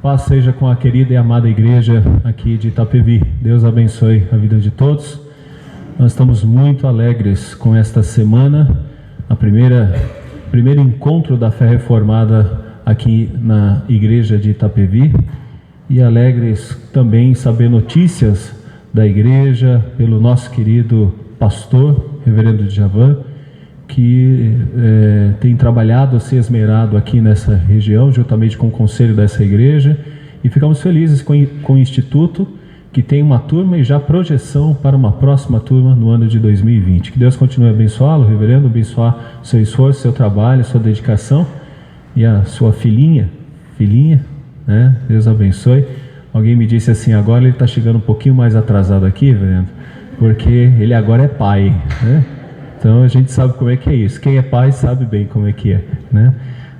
Paz seja com a querida e amada igreja aqui de Itapevi. Deus abençoe a vida de todos. Nós estamos muito alegres com esta semana, primeiro encontro da fé reformada aqui na igreja de Itapevi, e alegres também em saber notícias da igreja pelo nosso querido pastor, reverendo Djavan, que tem trabalhado, se esmerado aqui nessa região, juntamente com o conselho dessa igreja, e ficamos felizes com o Instituto, que tem uma turma e já projeção para uma próxima turma no ano de 2020. Que Deus continue a abençoá-lo, reverendo, abençoar seu esforço, seu trabalho, sua dedicação, e a sua filhinha, né? Deus abençoe. Alguém me disse assim, agora ele está chegando um pouquinho mais atrasado aqui, reverendo, porque ele agora é pai, né? Então a gente sabe como é que é isso. Quem é pai sabe bem como é que é, né?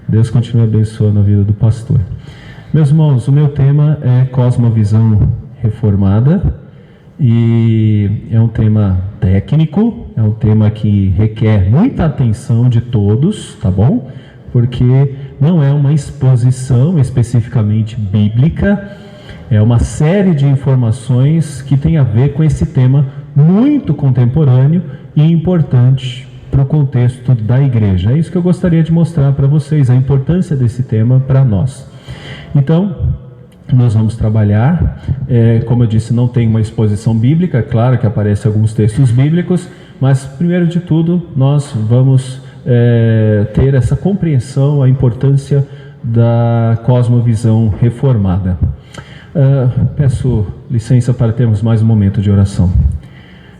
Deus continue abençoando a vida do pastor. Meus irmãos, o meu tema é Cosmovisão Reformada, e é um tema técnico, é um tema que requer muita atenção de todos, tá bom? Porque não é uma exposição especificamente bíblica, é uma série de informações que tem a ver com esse tema muito contemporâneo e importante para o contexto da igreja. É isso que eu gostaria de mostrar para vocês, a importância desse tema para nós. Então, nós vamos trabalhar, como eu disse, não tem uma exposição bíblica, é claro que aparecem alguns textos bíblicos, mas primeiro de tudo, nós vamos ter essa compreensão, a importância da cosmovisão reformada. Peço licença para termos mais um momento de oração.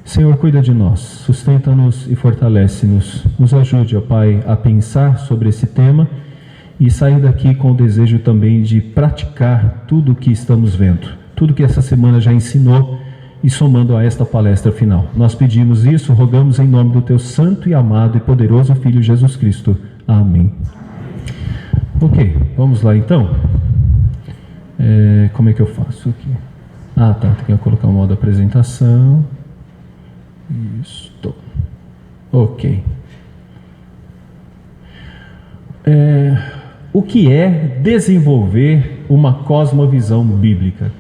Senhor, cuida de nós, sustenta-nos e fortalece-nos. Nos ajude, ó Pai, a pensar sobre esse tema e sair daqui com o desejo também de praticar tudo o que estamos vendo, tudo que essa semana já ensinou, e somando a esta palestra final. Nós pedimos isso, rogamos em nome do Teu santo e amado e poderoso Filho Jesus Cristo. Amém. Ok, vamos lá então. Como é que eu faço aqui? Tá, tem que colocar o modo apresentação. Isso. Ok. O que é desenvolver uma cosmovisão bíblica?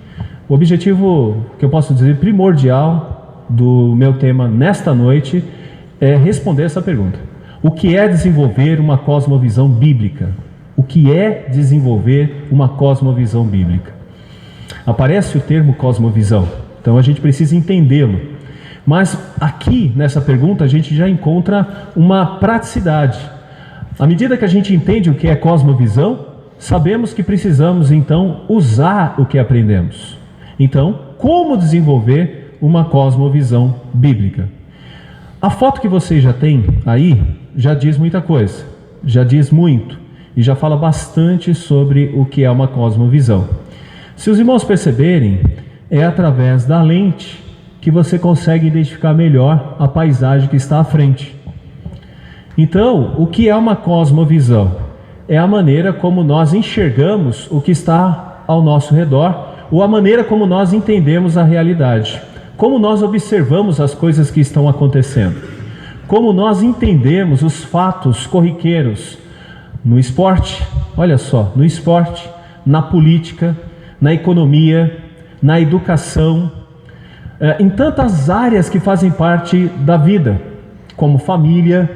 O objetivo, que eu posso dizer, primordial do meu tema nesta noite é responder essa pergunta. O que é desenvolver uma cosmovisão bíblica? O que é desenvolver uma cosmovisão bíblica? Aparece o termo cosmovisão, então a gente precisa entendê-lo. Mas aqui, nessa pergunta, a gente já encontra uma praticidade. À medida que a gente entende o que é cosmovisão, sabemos que precisamos, então, usar o que aprendemos. Então, como desenvolver uma cosmovisão bíblica? A foto que você já tem aí já diz muita coisa, já diz muito, e já fala bastante sobre o que é uma cosmovisão. Se os irmãos perceberem, é através da lente que você consegue identificar melhor a paisagem que está à frente. Então, o que é uma cosmovisão? É a maneira como nós enxergamos o que está ao nosso redor, ou a maneira como nós entendemos a realidade, como nós observamos as coisas que estão acontecendo, como nós entendemos os fatos corriqueiros no esporte, olha só, no esporte, na política, na economia, na educação, em tantas áreas que fazem parte da vida, como família.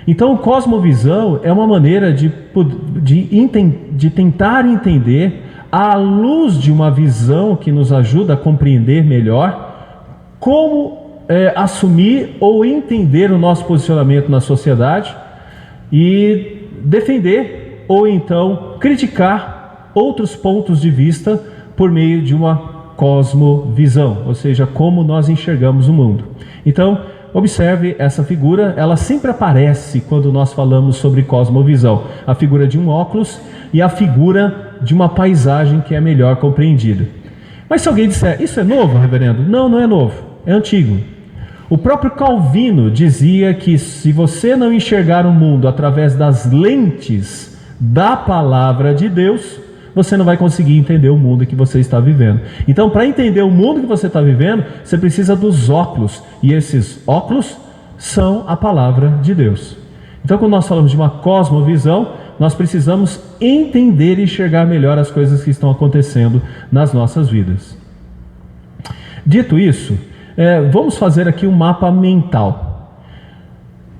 Então, cosmovisão é uma maneira de tentar entender, à luz de uma visão que nos ajuda a compreender melhor, como assumir ou entender o nosso posicionamento na sociedade e defender ou então criticar outros pontos de vista por meio de uma cosmovisão, ou seja, como nós enxergamos o mundo. Então, observe essa figura, ela sempre aparece quando nós falamos sobre cosmovisão. A figura de um óculos e a figura de uma paisagem que é melhor compreendida. Mas se alguém disser, isso é novo, reverendo? Não, não é novo, é antigo. O próprio Calvino dizia que se você não enxergar o mundo através das lentes da palavra de Deus, você não vai conseguir entender o mundo que você está vivendo. Então, para entender o mundo que você está vivendo, você precisa dos óculos, e esses óculos são a palavra de Deus. Então, quando nós falamos de uma cosmovisão, nós precisamos entender e enxergar melhor as coisas que estão acontecendo nas nossas vidas. Dito isso, vamos fazer aqui um mapa mental.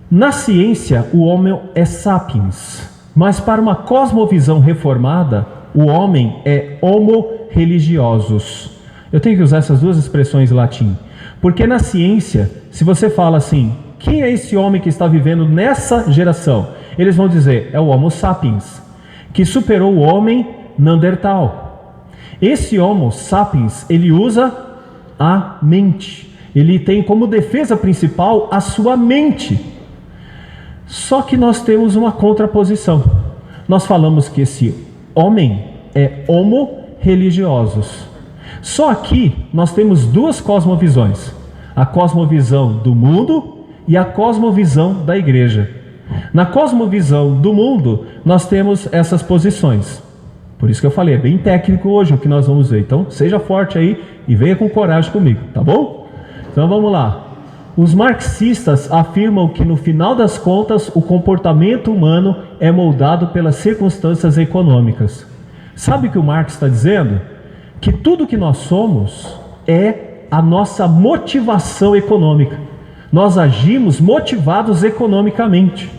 Na ciência, o homem é sapiens, mas para uma cosmovisão reformada, o homem é homo religiosus. Eu tenho que usar essas duas expressões em latim, porque na ciência, se você fala assim, quem é esse homem que está vivendo nessa geração? Eles vão dizer, é o Homo sapiens, que superou o homem Neandertal. Esse Homo sapiens, ele usa a mente. Ele tem como defesa principal a sua mente. Só que nós temos uma contraposição. Nós falamos que esse homem é homo religiosus. Só aqui nós temos duas cosmovisões. A cosmovisão do mundo e a cosmovisão da igreja. Na cosmovisão do mundo, nós temos essas posições. Por isso que eu falei, é bem técnico hoje o que nós vamos ver. Então, seja forte aí e venha com coragem comigo, tá bom? Então, vamos lá. Os marxistas afirmam que, no final das contas, o comportamento humano é moldado pelas circunstâncias econômicas. Sabe o que o Marx está dizendo? Que tudo que nós somos é a nossa motivação econômica. Nós agimos motivados economicamente.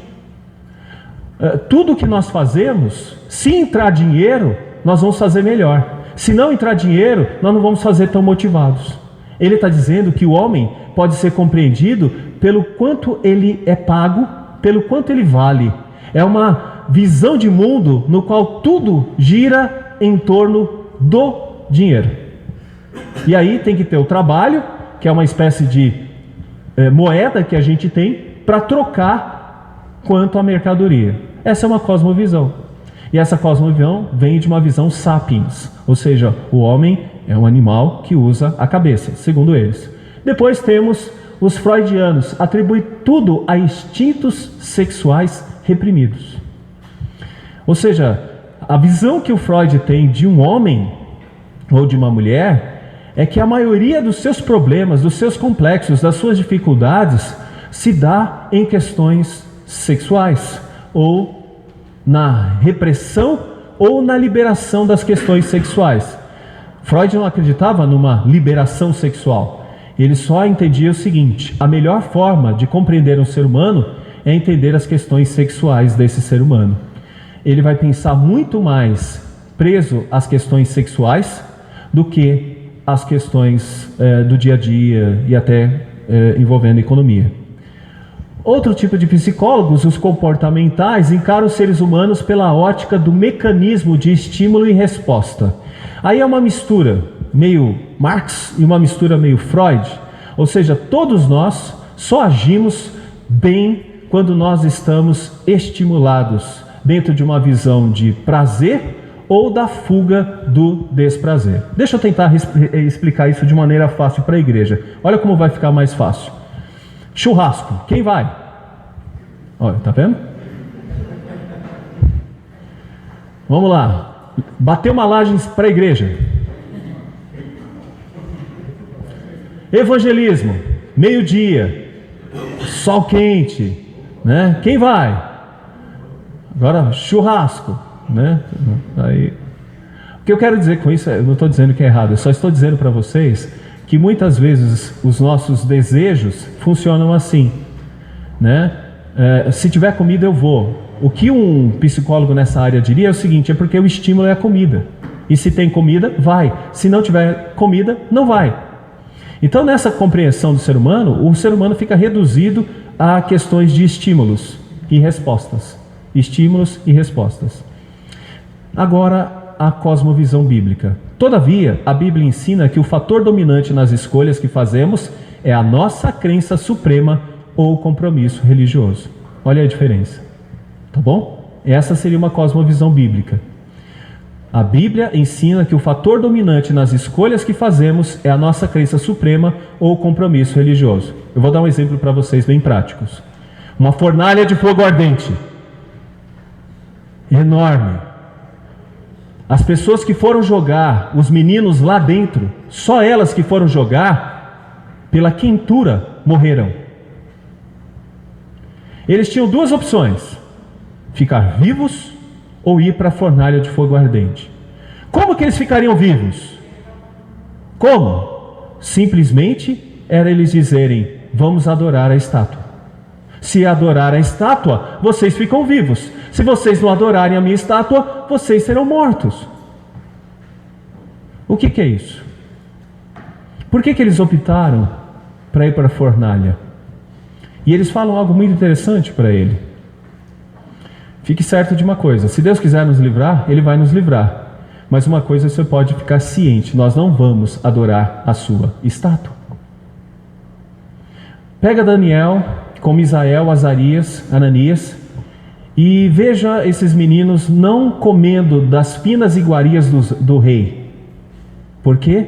Tudo que nós fazemos, se entrar dinheiro, nós vamos fazer melhor. Se não entrar dinheiro, nós não vamos fazer tão motivados. Ele está dizendo que o homem pode ser compreendido pelo quanto ele é pago, pelo quanto ele vale. É uma visão de mundo no qual tudo gira em torno do dinheiro. E aí tem que ter o trabalho, que é uma espécie de moeda que a gente tem para trocar quanto à mercadoria. Essa é uma cosmovisão. E essa cosmovisão vem de uma visão sapiens, ou seja, o homem é um animal que usa a cabeça, segundo eles. Depois temos os freudianos, atribuem tudo a instintos sexuais reprimidos. Ou seja, a visão que o Freud tem de um homem ou de uma mulher é que a maioria dos seus problemas, dos seus complexos, das suas dificuldades se dá em questões sexuais, ou na repressão ou na liberação das questões sexuais. Freud não acreditava numa liberação sexual. Ele só entendia o seguinte: a melhor forma de compreender um ser humano é entender as questões sexuais desse ser humano. Ele vai pensar muito mais preso às questões sexuais do que as questões do dia a dia e até envolvendo economia. Outro tipo de psicólogos, os comportamentais, encaram os seres humanos pela ótica do mecanismo de estímulo e resposta. Aí é uma mistura meio Marx e uma mistura meio Freud, ou seja, todos nós só agimos bem quando nós estamos estimulados dentro de uma visão de prazer ou da fuga do desprazer. Deixa eu tentar explicar isso de maneira fácil para a igreja. Olha como vai ficar mais fácil. Churrasco, quem vai? Olha, tá vendo? Vamos lá. Bater uma laje para a igreja. Evangelismo, meio-dia, sol quente, né? Quem vai? Agora, churrasco, né? Aí, o que eu quero dizer com isso, eu não estou dizendo que é errado, eu só estou dizendo para vocês que muitas vezes os nossos desejos funcionam assim, né? Se tiver comida eu vou. O que um psicólogo nessa área diria é o seguinte: é porque o estímulo é a comida, e se tem comida, vai. Se não tiver comida, não vai. Então, nessa compreensão do ser humano, o ser humano fica reduzido a questões de estímulos e respostas. Estímulos e respostas. Agora, a cosmovisão bíblica. Todavia, a Bíblia ensina que o fator dominante nas escolhas que fazemos é a nossa crença suprema ou compromisso religioso. Olha a diferença. Tá bom? Essa seria uma cosmovisão bíblica. A Bíblia ensina que o fator dominante nas escolhas que fazemos é a nossa crença suprema ou compromisso religioso. Eu vou dar um exemplo para vocês bem práticos. Uma fornalha de fogo ardente, enorme. As pessoas que foram jogar, os meninos lá dentro, só elas que foram jogar, pela quentura, morreram. Eles tinham duas opções: ficar vivos ou ir para a fornalha de fogo ardente. Como que eles ficariam vivos? Como? Simplesmente era eles dizerem: vamos adorar a estátua. Se adorar a estátua, vocês ficam vivos. Se vocês não adorarem a minha estátua, vocês serão mortos. O que é isso? Por que eles optaram para ir para a fornalha? E eles falam algo muito interessante para ele. Fique certo de uma coisa: se Deus quiser nos livrar, Ele vai nos livrar. Mas uma coisa você pode ficar ciente: nós não vamos adorar a sua estátua. Pega Daniel com Misael, Azarias, Ananias, e veja esses meninos não comendo das finas iguarias do rei. Por quê?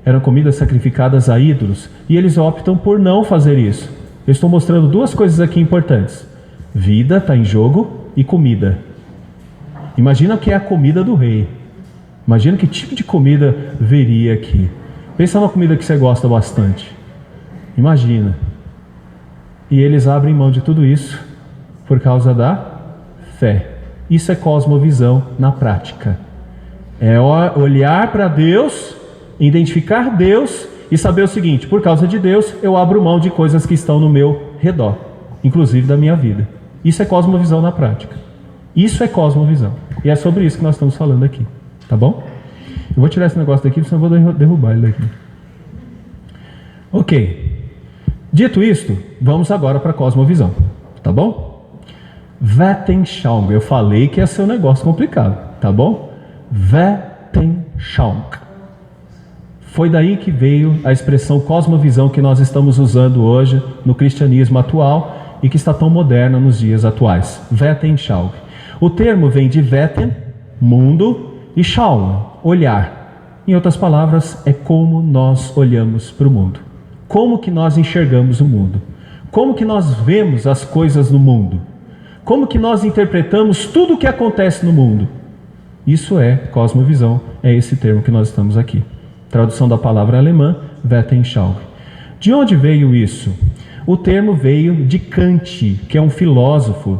Eram comidas sacrificadas a ídolos, e eles optam por não fazer isso. Eu estou mostrando duas coisas aqui importantes: vida está em jogo e comida. Imagina o que é a comida do rei. Imagina que tipo de comida veria aqui. Pensa numa comida que você gosta bastante. Imagina. E eles abrem mão de tudo isso por causa da fé. Isso é cosmovisão na prática. É olhar para Deus, identificar Deus e saber o seguinte: por causa de Deus eu abro mão de coisas que estão no meu redor, inclusive da minha vida. Isso é cosmovisão na prática. Isso é cosmovisão. E é sobre isso que nós estamos falando aqui. Tá bom? Eu vou tirar esse negócio daqui, senão eu vou derrubar ele daqui. Ok. Dito isto, vamos agora para a cosmovisão. Tá bom? Weltanschauung. Eu falei que ia ser um negócio complicado. Tá bom? Weltanschauung. Foi daí que veio a expressão cosmovisão que nós estamos usando hoje no cristianismo atual e que está tão moderna nos dias atuais. Weltanschauung. O termo vem de Welten, mundo, e Schauen, olhar. Em outras palavras, é como nós olhamos para o mundo. Como que nós enxergamos o mundo? Como que nós vemos as coisas no mundo? Como que nós interpretamos tudo o que acontece no mundo? Isso é cosmovisão, é esse termo que nós estamos aqui. Tradução da palavra alemã, Weltanschauung. De onde veio isso? O termo veio de Kant, que é um filósofo,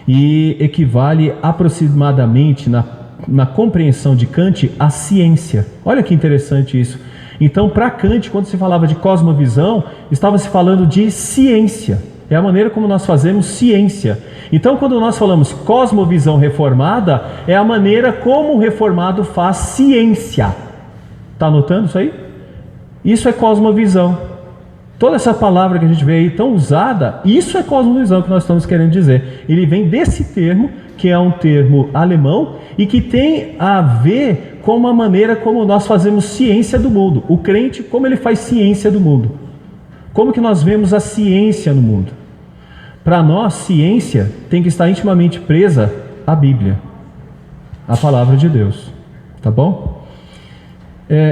e equivale aproximadamente na compreensão de Kant à ciência. Olha que interessante isso. Então, para Kant, quando se falava de cosmovisão, estava se falando de ciência. É a maneira como nós fazemos ciência. Então, quando nós falamos cosmovisão reformada, é a maneira como o reformado faz ciência. Está anotando isso aí? Isso é cosmovisão. Toda essa palavra que a gente vê aí tão usada, isso é cosmovisão que nós estamos querendo dizer. Ele vem desse termo, que é um termo alemão, e que tem a ver com a maneira como nós fazemos ciência do mundo. O crente, como ele faz ciência do mundo. Como que nós vemos a ciência no mundo? Para nós, ciência tem que estar intimamente presa à Bíblia, à palavra de Deus. Tá bom?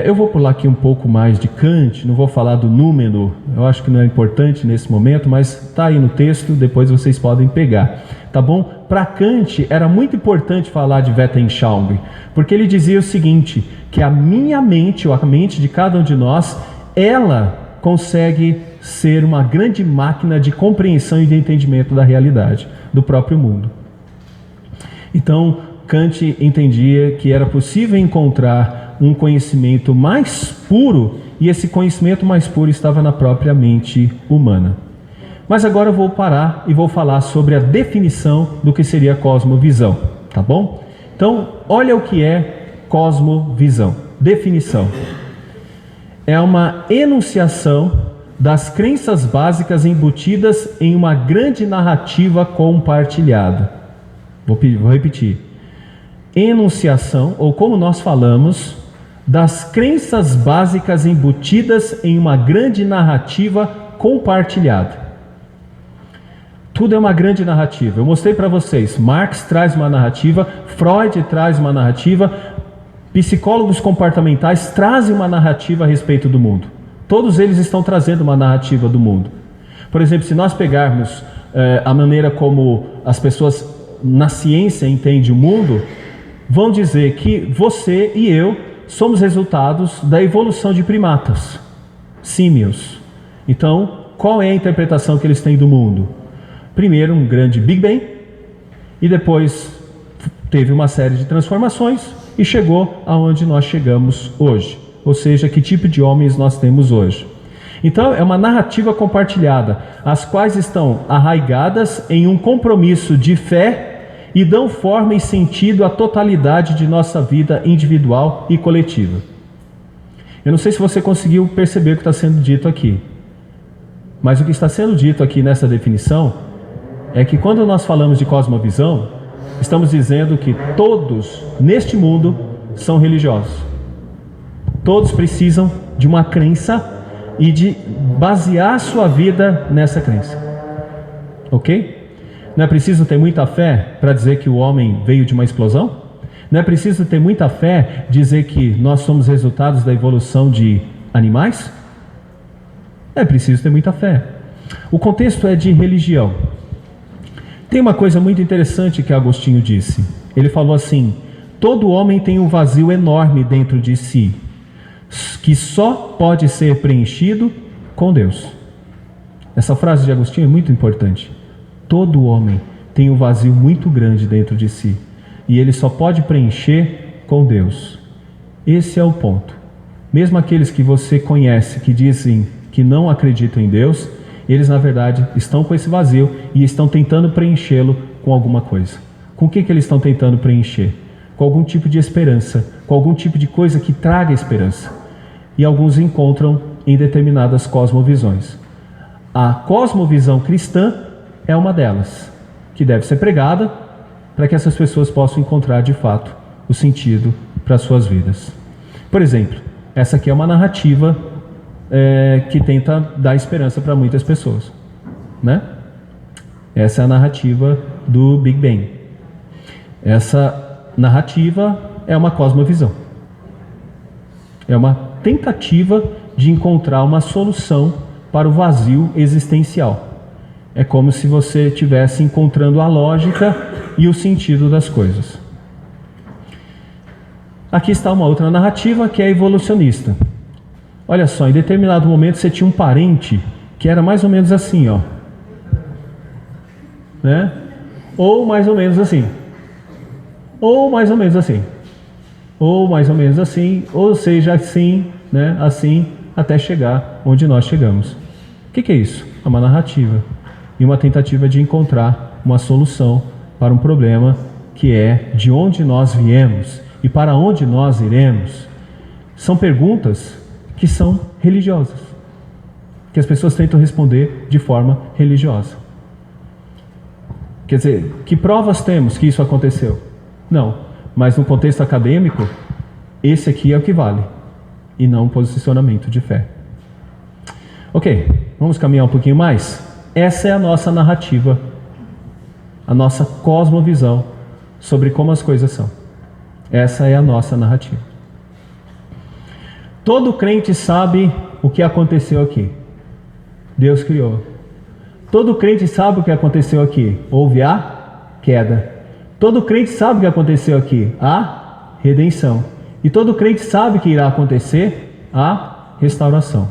Eu vou pular aqui um pouco mais de Kant, não vou falar do número, eu acho que não é importante nesse momento, mas está aí no texto, depois vocês podem pegar, tá bom? Para Kant era muito importante falar de Weltanschauung, porque ele dizia o seguinte, que a minha mente, ou a mente de cada um de nós, ela consegue ser uma grande máquina de compreensão e de entendimento da realidade, do próprio mundo. Então, Kant entendia que era possível encontrar um conhecimento mais puro, e esse conhecimento mais puro estava na própria mente humana. Mas agora eu vou parar e vou falar sobre a definição do que seria cosmovisão, tá bom? Então, olha o que é cosmovisão. Definição: é uma enunciação das crenças básicas embutidas em uma grande narrativa compartilhada. Vou repetir. Enunciação, ou como nós falamos, das crenças básicas embutidas em uma grande narrativa compartilhada. Tudo é uma grande narrativa. Eu mostrei para vocês, Marx traz uma narrativa, Freud traz uma narrativa, psicólogos comportamentais trazem uma narrativa a respeito do mundo. Todos eles estão trazendo uma narrativa do mundo. Por exemplo, se nós pegarmos a maneira como as pessoas na ciência entendem o mundo, vão dizer que você e eu somos resultados da evolução de primatas, símios. Então, qual é a interpretação que eles têm do mundo? Primeiro, um grande Big Bang, e depois teve uma série de transformações e chegou aonde nós chegamos hoje. Ou seja, que tipo de homens nós temos hoje. Então, é uma narrativa compartilhada, as quais estão arraigadas em um compromisso de fé e dão forma e sentido à totalidade de nossa vida individual e coletiva. Eu não sei se você conseguiu perceber o que está sendo dito aqui, mas o que está sendo dito aqui nessa definição é que quando nós falamos de cosmovisão, estamos dizendo que todos neste mundo são religiosos. Todos precisam de uma crença e de basear sua vida nessa crença. Ok? Não é preciso ter muita fé para dizer que o homem veio de uma explosão? Não é preciso ter muita fé dizer que nós somos resultados da evolução de animais? É preciso ter muita fé. O contexto é de religião. Tem uma coisa muito interessante que Agostinho disse. Ele falou assim: todo homem tem um vazio enorme dentro de si, que só pode ser preenchido com Deus. Essa frase de Agostinho é muito importante. Todo homem tem um vazio muito grande dentro de si, e ele só pode preencher com Deus. Esse é o ponto. Mesmo aqueles que você conhece, que dizem que não acreditam em Deus, eles na verdade estão com esse vazio e estão tentando preenchê-lo com alguma coisa. Com o que eles estão tentando preencher? Com algum tipo de esperança, com algum tipo de coisa que traga esperança. E alguns encontram em determinadas cosmovisões. A cosmovisão cristã é uma delas, que deve ser pregada para que essas pessoas possam encontrar de fato o sentido para as suas vidas. Por exemplo, essa aqui é uma narrativa que tenta dar esperança para muitas pessoas, né? Essa é a narrativa do Big Bang. Essa narrativa é uma cosmovisão. É uma tentativa de encontrar uma solução para o vazio existencial. É como se você estivesse encontrando a lógica e o sentido das coisas. Aqui está uma outra narrativa que é evolucionista. Olha só, em determinado momento você tinha um parente que era mais ou menos assim, ó, né? Ou mais ou menos assim, ou mais ou menos assim, ou mais ou menos assim, ou seja, assim, né? Assim, até chegar onde nós chegamos. O que é isso? É uma narrativa e uma tentativa de encontrar uma solução para um problema que é de onde nós viemos e para onde nós iremos. São perguntas que são religiosas, que as pessoas tentam responder de forma religiosa. Quer dizer, que provas temos que isso aconteceu? Não, mas no contexto acadêmico, esse aqui é o que vale, e não um posicionamento de fé. Ok, vamos caminhar um pouquinho mais? Essa é a nossa narrativa, a nossa cosmovisão sobre como as coisas são. Essa é a nossa narrativa. Todo crente sabe o que aconteceu aqui. Deus criou. Todo crente sabe o que aconteceu aqui. Houve a queda. Todo crente sabe o que aconteceu aqui. A redenção. E todo crente sabe que irá acontecer a restauração.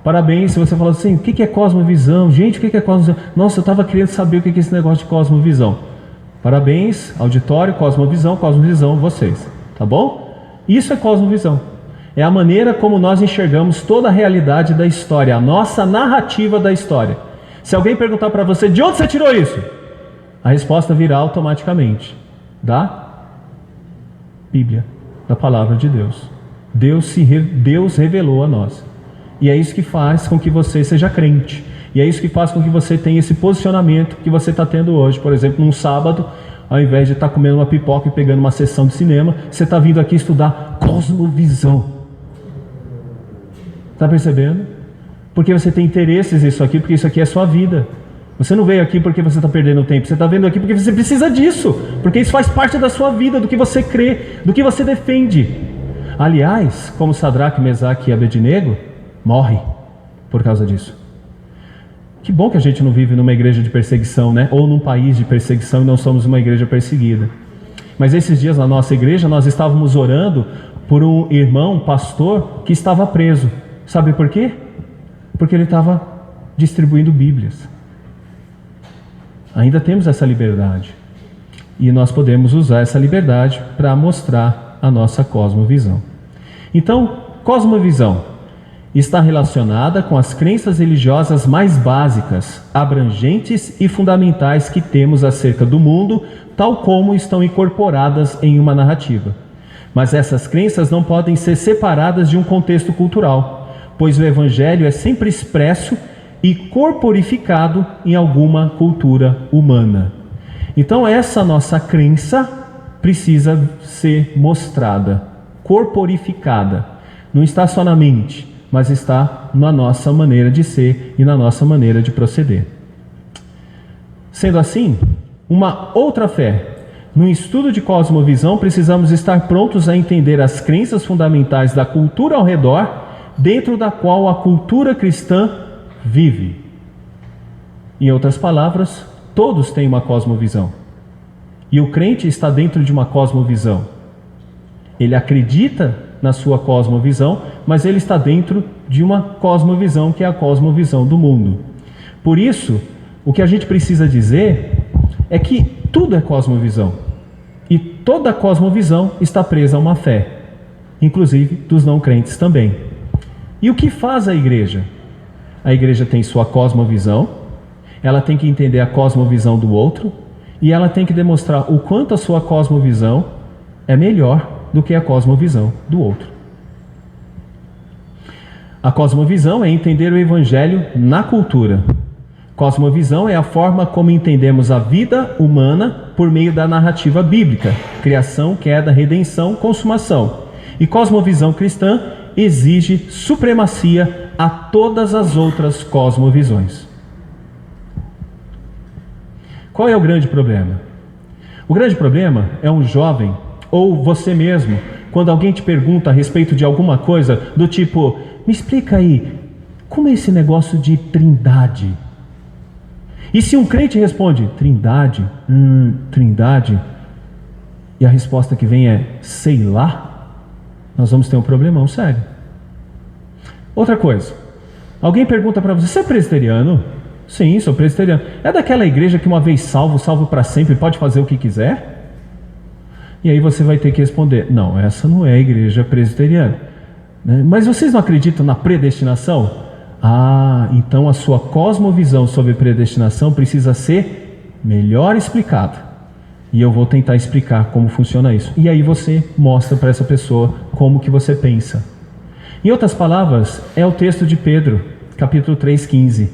Parabéns se você falou assim: o que é cosmovisão? Gente, o que é cosmovisão? Nossa, eu estava querendo saber o que é esse negócio de cosmovisão. Parabéns, auditório, cosmovisão, vocês. Tá bom? Isso é cosmovisão. É a maneira como nós enxergamos toda a realidade da história, a nossa narrativa da história. Se alguém perguntar para você: de onde você tirou isso? A resposta virá automaticamente da Bíblia, da palavra de Deus. Deus revelou a nós. E é isso que faz com que você seja crente. E é isso que faz com que você tenha esse posicionamento que você está tendo hoje. Por exemplo, num sábado, ao invés de estar comendo uma pipoca e pegando uma sessão de cinema, você está vindo aqui estudar cosmovisão. Está percebendo? Porque você tem interesses nisso aqui, porque isso aqui é a sua vida. Você não veio aqui porque você está perdendo tempo. Você está vindo aqui porque você precisa disso. Porque isso faz parte da sua vida, do que você crê, do que você defende. Aliás, como Sadraque, Mesaque e Abednego, morre por causa disso. Que bom que a gente não vive numa igreja de perseguição, né? Ou num país de perseguição e não somos uma igreja perseguida. Mas esses dias na nossa igreja nós estávamos orando por um irmão, um pastor, que estava preso. Sabe por quê? Porque ele estava distribuindo Bíblias. Ainda temos essa liberdade. E nós podemos usar essa liberdade para mostrar a nossa cosmovisão. Então, cosmovisão está relacionada com as crenças religiosas mais básicas, abrangentes e fundamentais que temos acerca do mundo, tal como estão incorporadas em uma narrativa. Mas essas crenças não podem ser separadas de um contexto cultural, pois o Evangelho é sempre expresso e corporificado em alguma cultura humana. Então essa nossa crença precisa ser mostrada, corporificada. Não está só na mente, mas está na nossa maneira de ser e na nossa maneira de proceder. Sendo assim, uma outra fé. No estudo de cosmovisão, precisamos estar prontos a entender as crenças fundamentais da cultura ao redor, dentro da qual a cultura cristã vive. Em outras palavras, todos têm uma cosmovisão. E o crente está dentro de uma cosmovisão. Ele acredita na sua cosmovisão, mas ele está dentro de uma cosmovisão que é a cosmovisão do mundo. Por isso, o que a gente precisa dizer é que tudo é cosmovisão. E toda cosmovisão está presa a uma fé, inclusive dos não crentes também. E o que faz a igreja? A igreja tem sua cosmovisão, ela tem que entender a cosmovisão do outro, e ela tem que demonstrar o quanto a sua cosmovisão é melhor do que a cosmovisão do outro. A cosmovisão é entender o Evangelho na cultura. Cosmovisão é a forma como entendemos a vida humana por meio da narrativa bíblica: criação, queda, redenção, consumação. E cosmovisão cristã exige supremacia a todas as outras cosmovisões. Qual é o grande problema? O grande problema é um jovem, ou você mesmo, quando alguém te pergunta a respeito de alguma coisa, do tipo: me explica aí, como é esse negócio de trindade? E se um crente responde: trindade, trindade, e a resposta que vem é: sei lá, nós vamos ter um problemão sério. Outra coisa, alguém pergunta para você: você é presbiteriano? Sim, sou presbiteriano. É daquela igreja que uma vez salvo, salvo para sempre, pode fazer o que quiser? E aí você vai ter que responder: não, essa não é a igreja presbiteriana. Mas vocês não acreditam na predestinação? Ah, então a sua cosmovisão sobre predestinação precisa ser melhor explicada. E eu vou tentar explicar como funciona isso. E aí você mostra para essa pessoa como que você pensa. Em outras palavras, é o texto de Pedro, capítulo 3,15.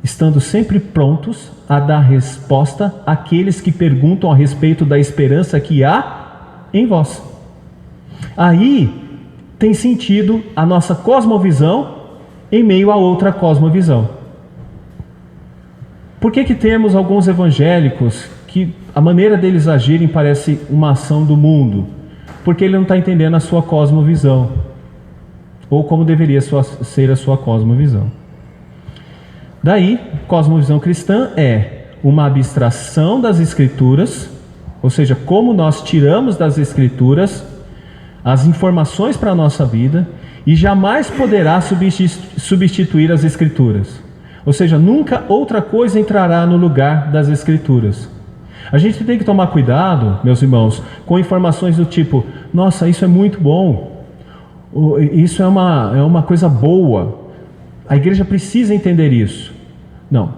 Estando sempre prontos a dar resposta àqueles que perguntam a respeito da esperança que há em vós. Aí tem sentido a nossa cosmovisão em meio a outra cosmovisão. Por que temos alguns evangélicos que a maneira deles agirem parece uma ação do mundo? Porque ele não está entendendo a sua cosmovisão, ou como deveria ser a sua cosmovisão. Daí, cosmovisão cristã é uma abstração das Escrituras, ou seja, como nós tiramos das Escrituras as informações para a nossa vida, e jamais poderá substituir as Escrituras. Ou seja, nunca outra coisa entrará no lugar das Escrituras. A gente tem que tomar cuidado, meus irmãos, com informações do tipo: nossa, isso é muito bom, isso é uma coisa boa, a igreja precisa entender isso. Não,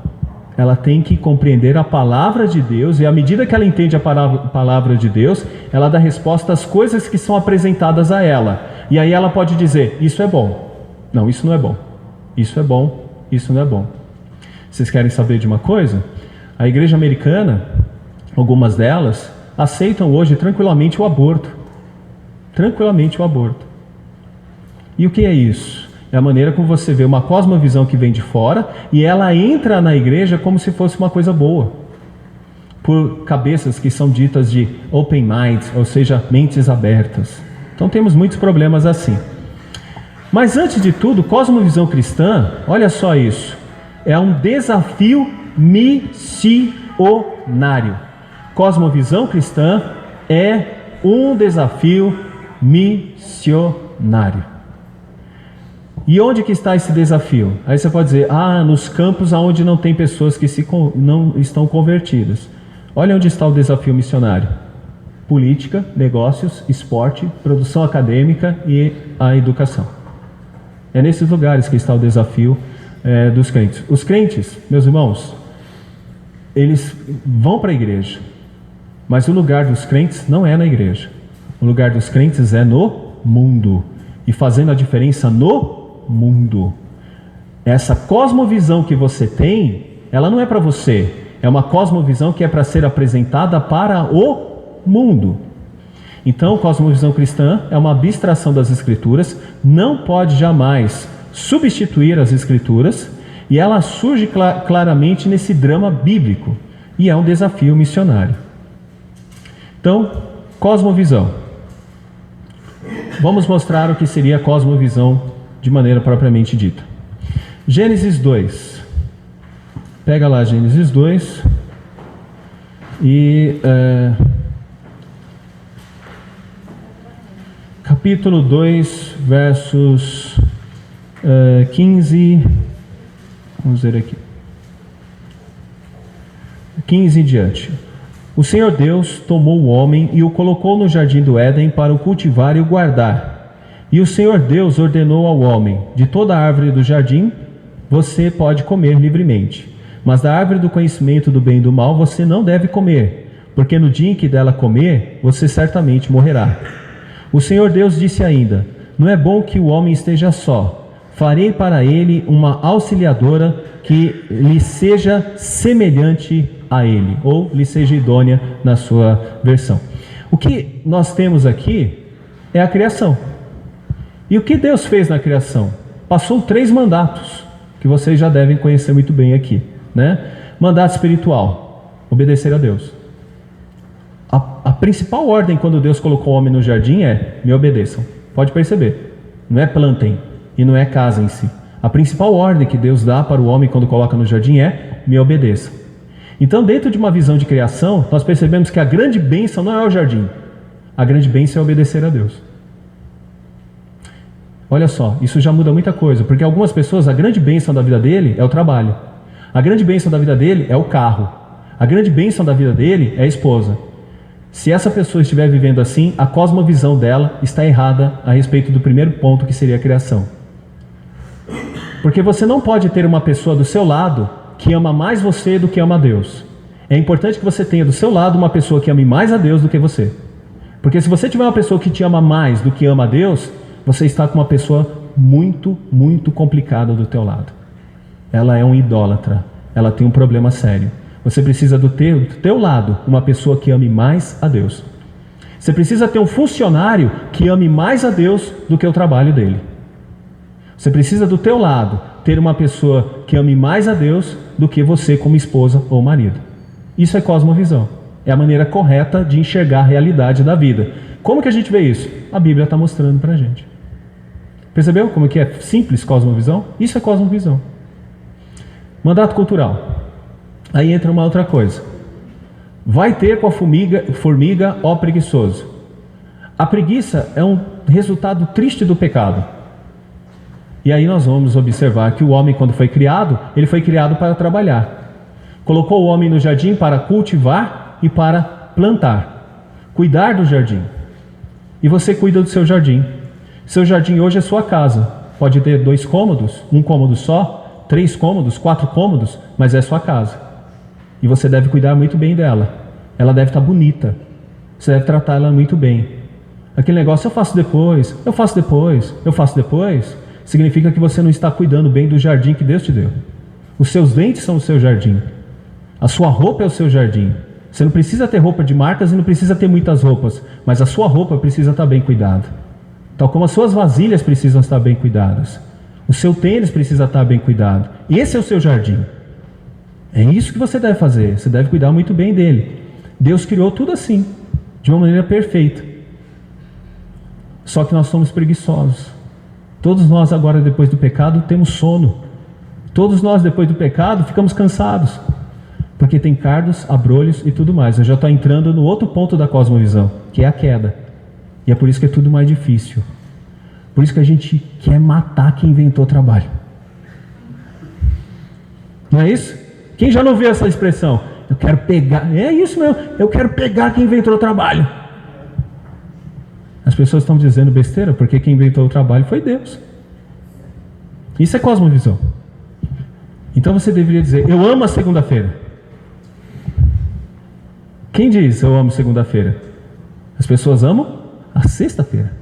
ela tem que compreender a palavra de Deus, e à medida que ela entende a palavra de Deus, ela dá resposta às coisas que são apresentadas a ela. E aí ela pode dizer: isso é bom, não, isso não é bom, isso é bom, isso não é bom. Vocês querem saber de uma coisa? A igreja americana, algumas delas, aceitam hoje tranquilamente o aborto. Tranquilamente o aborto. E o que é isso? É a maneira como você vê uma cosmovisão que vem de fora, e ela entra na igreja como se fosse uma coisa boa, por cabeças que são ditas de open minds, ou seja, mentes abertas. Então temos muitos problemas assim. Mas antes de tudo, cosmovisão cristã, olha só isso, é um desafio missionário. Cosmovisão cristã é um desafio missionário. E onde que está esse desafio? Aí você pode dizer: nos campos onde não tem pessoas que não estão convertidas. Olha onde está o desafio missionário: política, negócios, esporte, produção acadêmica e a educação. É nesses lugares que está o desafio dos crentes. Os crentes, meus irmãos, eles vão para a igreja, mas o lugar dos crentes não é na igreja. O lugar dos crentes é no mundo, e fazendo a diferença no mundo. Essa cosmovisão que você tem, ela não é para você, é uma cosmovisão que é para ser apresentada para o mundo. Então, cosmovisão cristã é uma abstração das Escrituras, não pode jamais substituir as Escrituras, e ela surge claramente nesse drama bíblico, e é um desafio missionário. Então, cosmovisão. Vamos mostrar o que seria a cosmovisão de maneira propriamente dita. Gênesis 2. Pega lá Gênesis 2 e capítulo 2, versos 15, vamos ver aqui, 15 em diante. O Senhor Deus tomou o homem e o colocou no jardim do Éden para o cultivar e o guardar. E o Senhor Deus ordenou ao homem: de toda árvore do jardim você pode comer livremente, mas da árvore do conhecimento do bem e do mal você não deve comer, porque no dia em que dela comer, você certamente morrerá. O Senhor Deus disse ainda: não é bom que o homem esteja só. Farei para ele uma auxiliadora que lhe seja semelhante a ele, ou lhe seja idônea na sua versão. O que nós temos aqui é a criação. E o que Deus fez na criação? Passou 3 mandatos, que vocês já devem conhecer muito bem aqui, né? Mandato espiritual: obedecer a Deus. A principal ordem quando Deus colocou o homem no jardim é: me obedeçam. Pode perceber, não é plantem e não é casem si. A principal ordem que Deus dá para o homem quando coloca no jardim é: me obedeçam. Então, dentro de uma visão de criação, nós percebemos que a grande bênção não é o jardim, a grande bênção é obedecer a Deus. Olha só, isso já muda muita coisa, porque algumas pessoas, a grande bênção da vida dele é o trabalho, a grande bênção da vida dele é o carro, a grande bênção da vida dele é a esposa. Se essa pessoa estiver vivendo assim, a cosmovisão dela está errada a respeito do primeiro ponto, que seria a criação. Porque você não pode ter uma pessoa do seu lado que ama mais você do que ama a Deus. É importante que você tenha do seu lado uma pessoa que ame mais a Deus do que você. Porque se você tiver uma pessoa que te ama mais do que ama a Deus, você está com uma pessoa muito, muito complicada do teu lado. Ela é um idólatra, ela tem um problema sério. Você precisa do teu lado uma pessoa que ame mais a Deus. Você precisa ter um funcionário que ame mais a Deus do que o trabalho dele. Você precisa do teu lado ter uma pessoa que ame mais a Deus do que você como esposa ou marido. Isso é cosmovisão. É a maneira correta de enxergar a realidade da vida. Como que a gente vê isso? A Bíblia está mostrando para a gente. Percebeu como que é simples cosmovisão? Isso é cosmovisão. Mandato cultural. Aí entra uma outra coisa. Vai ter com a formiga, ó preguiçoso. A preguiça é um resultado triste do pecado. E aí nós vamos observar que o homem, quando foi criado, ele foi criado para trabalhar. Colocou o homem no jardim para cultivar e para plantar. Cuidar do jardim. E você cuida do seu jardim. Seu jardim hoje é sua casa. Pode ter 2 cômodos, 1 cômodo só, 3 cômodos, 4 cômodos, mas é sua casa. E você deve cuidar muito bem dela. Ela deve estar bonita. Você deve tratar ela muito bem. Aquele negócio, eu faço depois, eu faço depois, eu faço depois, significa que você não está cuidando bem do jardim que Deus te deu. Os seus dentes são o seu jardim. A sua roupa é o seu jardim. Você não precisa ter roupa de marcas e não precisa ter muitas roupas, mas a sua roupa precisa estar bem cuidada. Tal como as suas vasilhas precisam estar bem cuidadas. O seu tênis precisa estar bem cuidado. Esse é o seu jardim. É isso que você deve fazer. Você deve cuidar muito bem dele. Deus criou tudo assim, de uma maneira perfeita. Só que nós somos preguiçosos. Todos nós agora, depois do pecado, temos sono. Todos nós, depois do pecado, ficamos cansados. Porque tem cardos, abrolhos e tudo mais. Eu já estou entrando no outro ponto da cosmovisão, que é a queda. E é por isso que é tudo mais difícil. Por isso que a gente quer matar quem inventou o trabalho. Não é isso? Quem já não viu essa expressão? quero pegar. É isso mesmo, eu quero pegar quem inventou o trabalho. As pessoas estão dizendo besteira, porque quem inventou o trabalho foi Deus. Isso é cosmovisão. Então você deveria dizer, eu amo a segunda-feira. Quem diz eu amo segunda-feira? As pessoas amam a sexta-feira.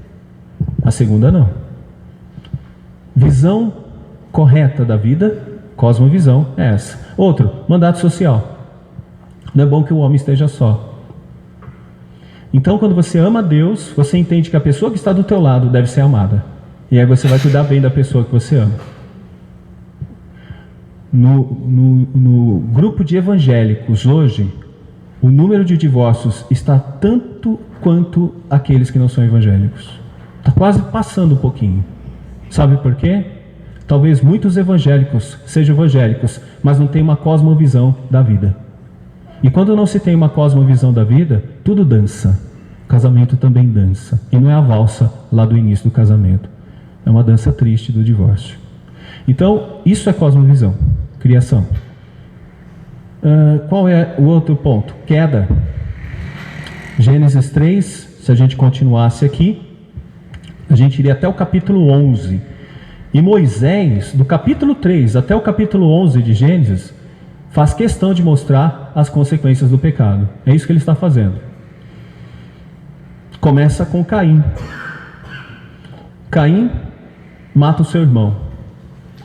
A segunda não. Visão correta da vida, cosmovisão, é essa. Outro, mandato social. Não é bom que o homem esteja só. Então, quando você ama a Deus, você entende que a pessoa que está do teu lado deve ser amada. E aí você vai cuidar bem da pessoa que você ama. No grupo de evangélicos hoje, o número de divórcios está tanto quanto aqueles que não são evangélicos. Está quase passando um pouquinho. Sabe por quê? Talvez muitos evangélicos sejam evangélicos, mas não tem uma cosmovisão da vida. E quando não se tem uma cosmovisão da vida, tudo dança. O casamento também dança. E não é a valsa lá do início do casamento. É uma dança triste do divórcio. Então, isso é cosmovisão, criação. Qual é o outro ponto? Queda. Gênesis 3, se a gente continuasse aqui, a gente iria até o capítulo 11. E Moisés, do capítulo 3 até o capítulo 11 de Gênesis, faz questão de mostrar as consequências do pecado. É isso que ele está fazendo. Começa com Caim. Caim mata o seu irmão,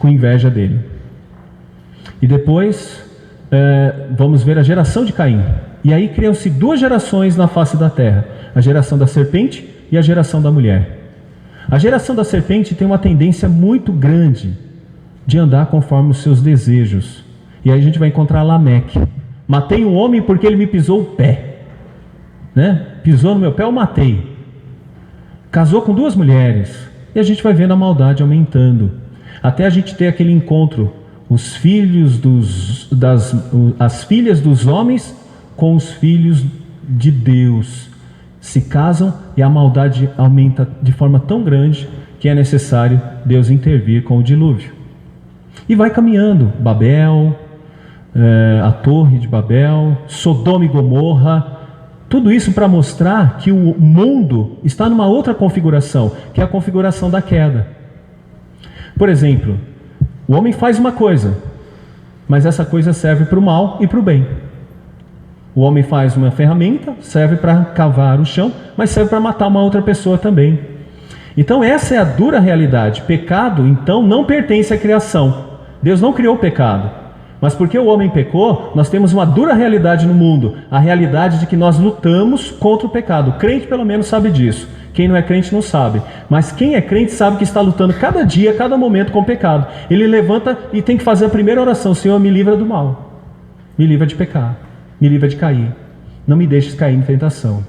com inveja dele. E depois, vamos ver a geração de Caim. E aí criam-se duas gerações na face da terra. A geração da serpente e a geração da mulher. A geração da serpente tem uma tendência muito grande de andar conforme os seus desejos. E aí a gente vai encontrar Lameque. Matei um homem porque ele me pisou o pé. Né? Pisou no meu pé, eu matei. Casou com duas mulheres. E a gente vai vendo a maldade aumentando. Até a gente ter aquele encontro. Os filhos as filhas dos homens com os filhos de Deus. Se casam e a maldade aumenta de forma tão grande que é necessário Deus intervir com o dilúvio. E vai caminhando. Babel, a Torre de Babel, Sodoma e Gomorra, tudo isso para mostrar que o mundo está numa outra configuração, que é a configuração da queda. Por exemplo, o homem faz uma coisa, mas essa coisa serve para o mal e para o bem. O homem faz uma ferramenta, serve para cavar o chão, mas serve para matar uma outra pessoa também. Então essa é a dura realidade. Pecado, então, não pertence à criação. Deus não criou o pecado. Mas porque o homem pecou, nós temos uma dura realidade no mundo. A realidade de que nós lutamos contra o pecado. O crente pelo menos sabe disso. Quem não é crente não sabe. Mas quem é crente sabe que está lutando cada dia, cada momento com o pecado. Ele levanta e tem que fazer a primeira oração: Senhor, me livra do mal. Me livra de pecar. Me livra de cair. Não me deixes cair em tentação.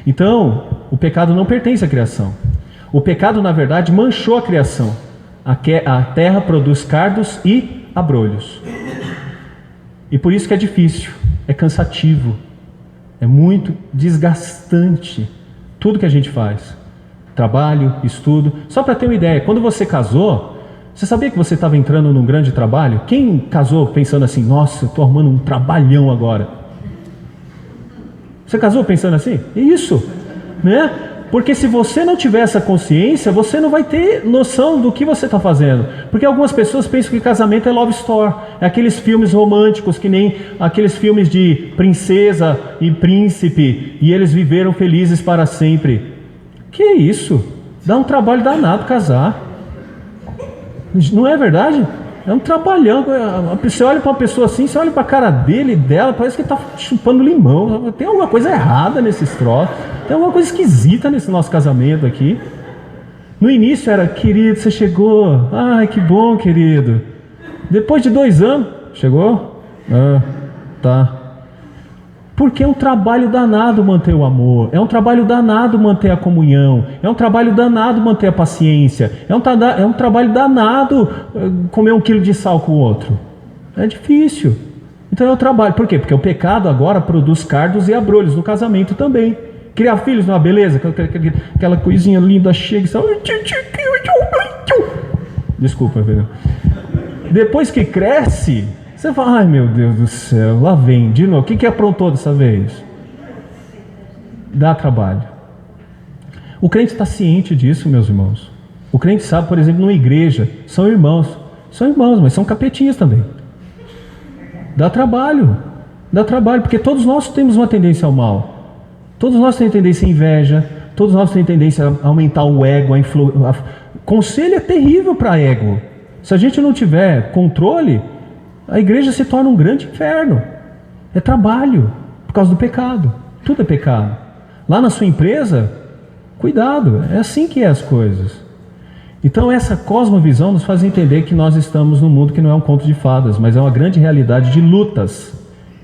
Então, o pecado não pertence à criação. O pecado, na verdade, manchou a criação. A terra produz cardos e abrolhos. E por isso que é difícil, é cansativo, é muito desgastante tudo que a gente faz. Trabalho, estudo. Só para ter uma ideia, quando você casou, você sabia que você estava entrando num grande trabalho? Quem casou pensando assim, nossa, eu estou arrumando um trabalhão agora? Você casou pensando assim? Isso, né? Porque se você não tiver essa consciência, você não vai ter noção do que você está fazendo. Porque algumas pessoas pensam que casamento é love story. É aqueles filmes românticos, que nem aqueles filmes de princesa e príncipe, e eles viveram felizes para sempre. Que isso? Dá um trabalho danado casar. Não é verdade? É um trabalhão. Você olha para uma pessoa assim, você olha para a cara dele e dela, parece que está chupando limão. Tem alguma coisa errada nesses troços. Tem alguma coisa esquisita nesse nosso casamento aqui. No início era, querido, você chegou. Ai, que bom, querido. Depois de 2 anos, chegou? Ah, tá. Porque é um trabalho danado manter o amor, é um trabalho danado manter a comunhão, é um trabalho danado manter a paciência, é um trabalho danado comer 1 quilo de sal com o outro. É difícil. Então é um trabalho. Por quê? Porque o pecado agora produz cardos e abrolhos no casamento também. Criar filhos não é uma beleza? Aquela coisinha linda chega e só... Desculpa, velho. Depois que cresce, Você fala, ai meu Deus do céu, lá vem, de novo. O que aprontou dessa vez? Dá trabalho. O crente está ciente disso, meus irmãos. O crente sabe, por exemplo, numa igreja, são irmãos, mas são capetinhas também. Dá trabalho, porque todos nós temos uma tendência ao mal. Todos nós temos tendência à inveja, todos nós temos tendência a aumentar o ego, Conselho é terrível para ego. Se a gente não tiver controle, a igreja se torna um grande inferno. É trabalho, por causa do pecado. Tudo é pecado. Lá na sua empresa, cuidado, é assim que é as coisas. Então essa cosmovisão nos faz entender que nós estamos num mundo que não é um conto de fadas, mas é uma grande realidade de lutas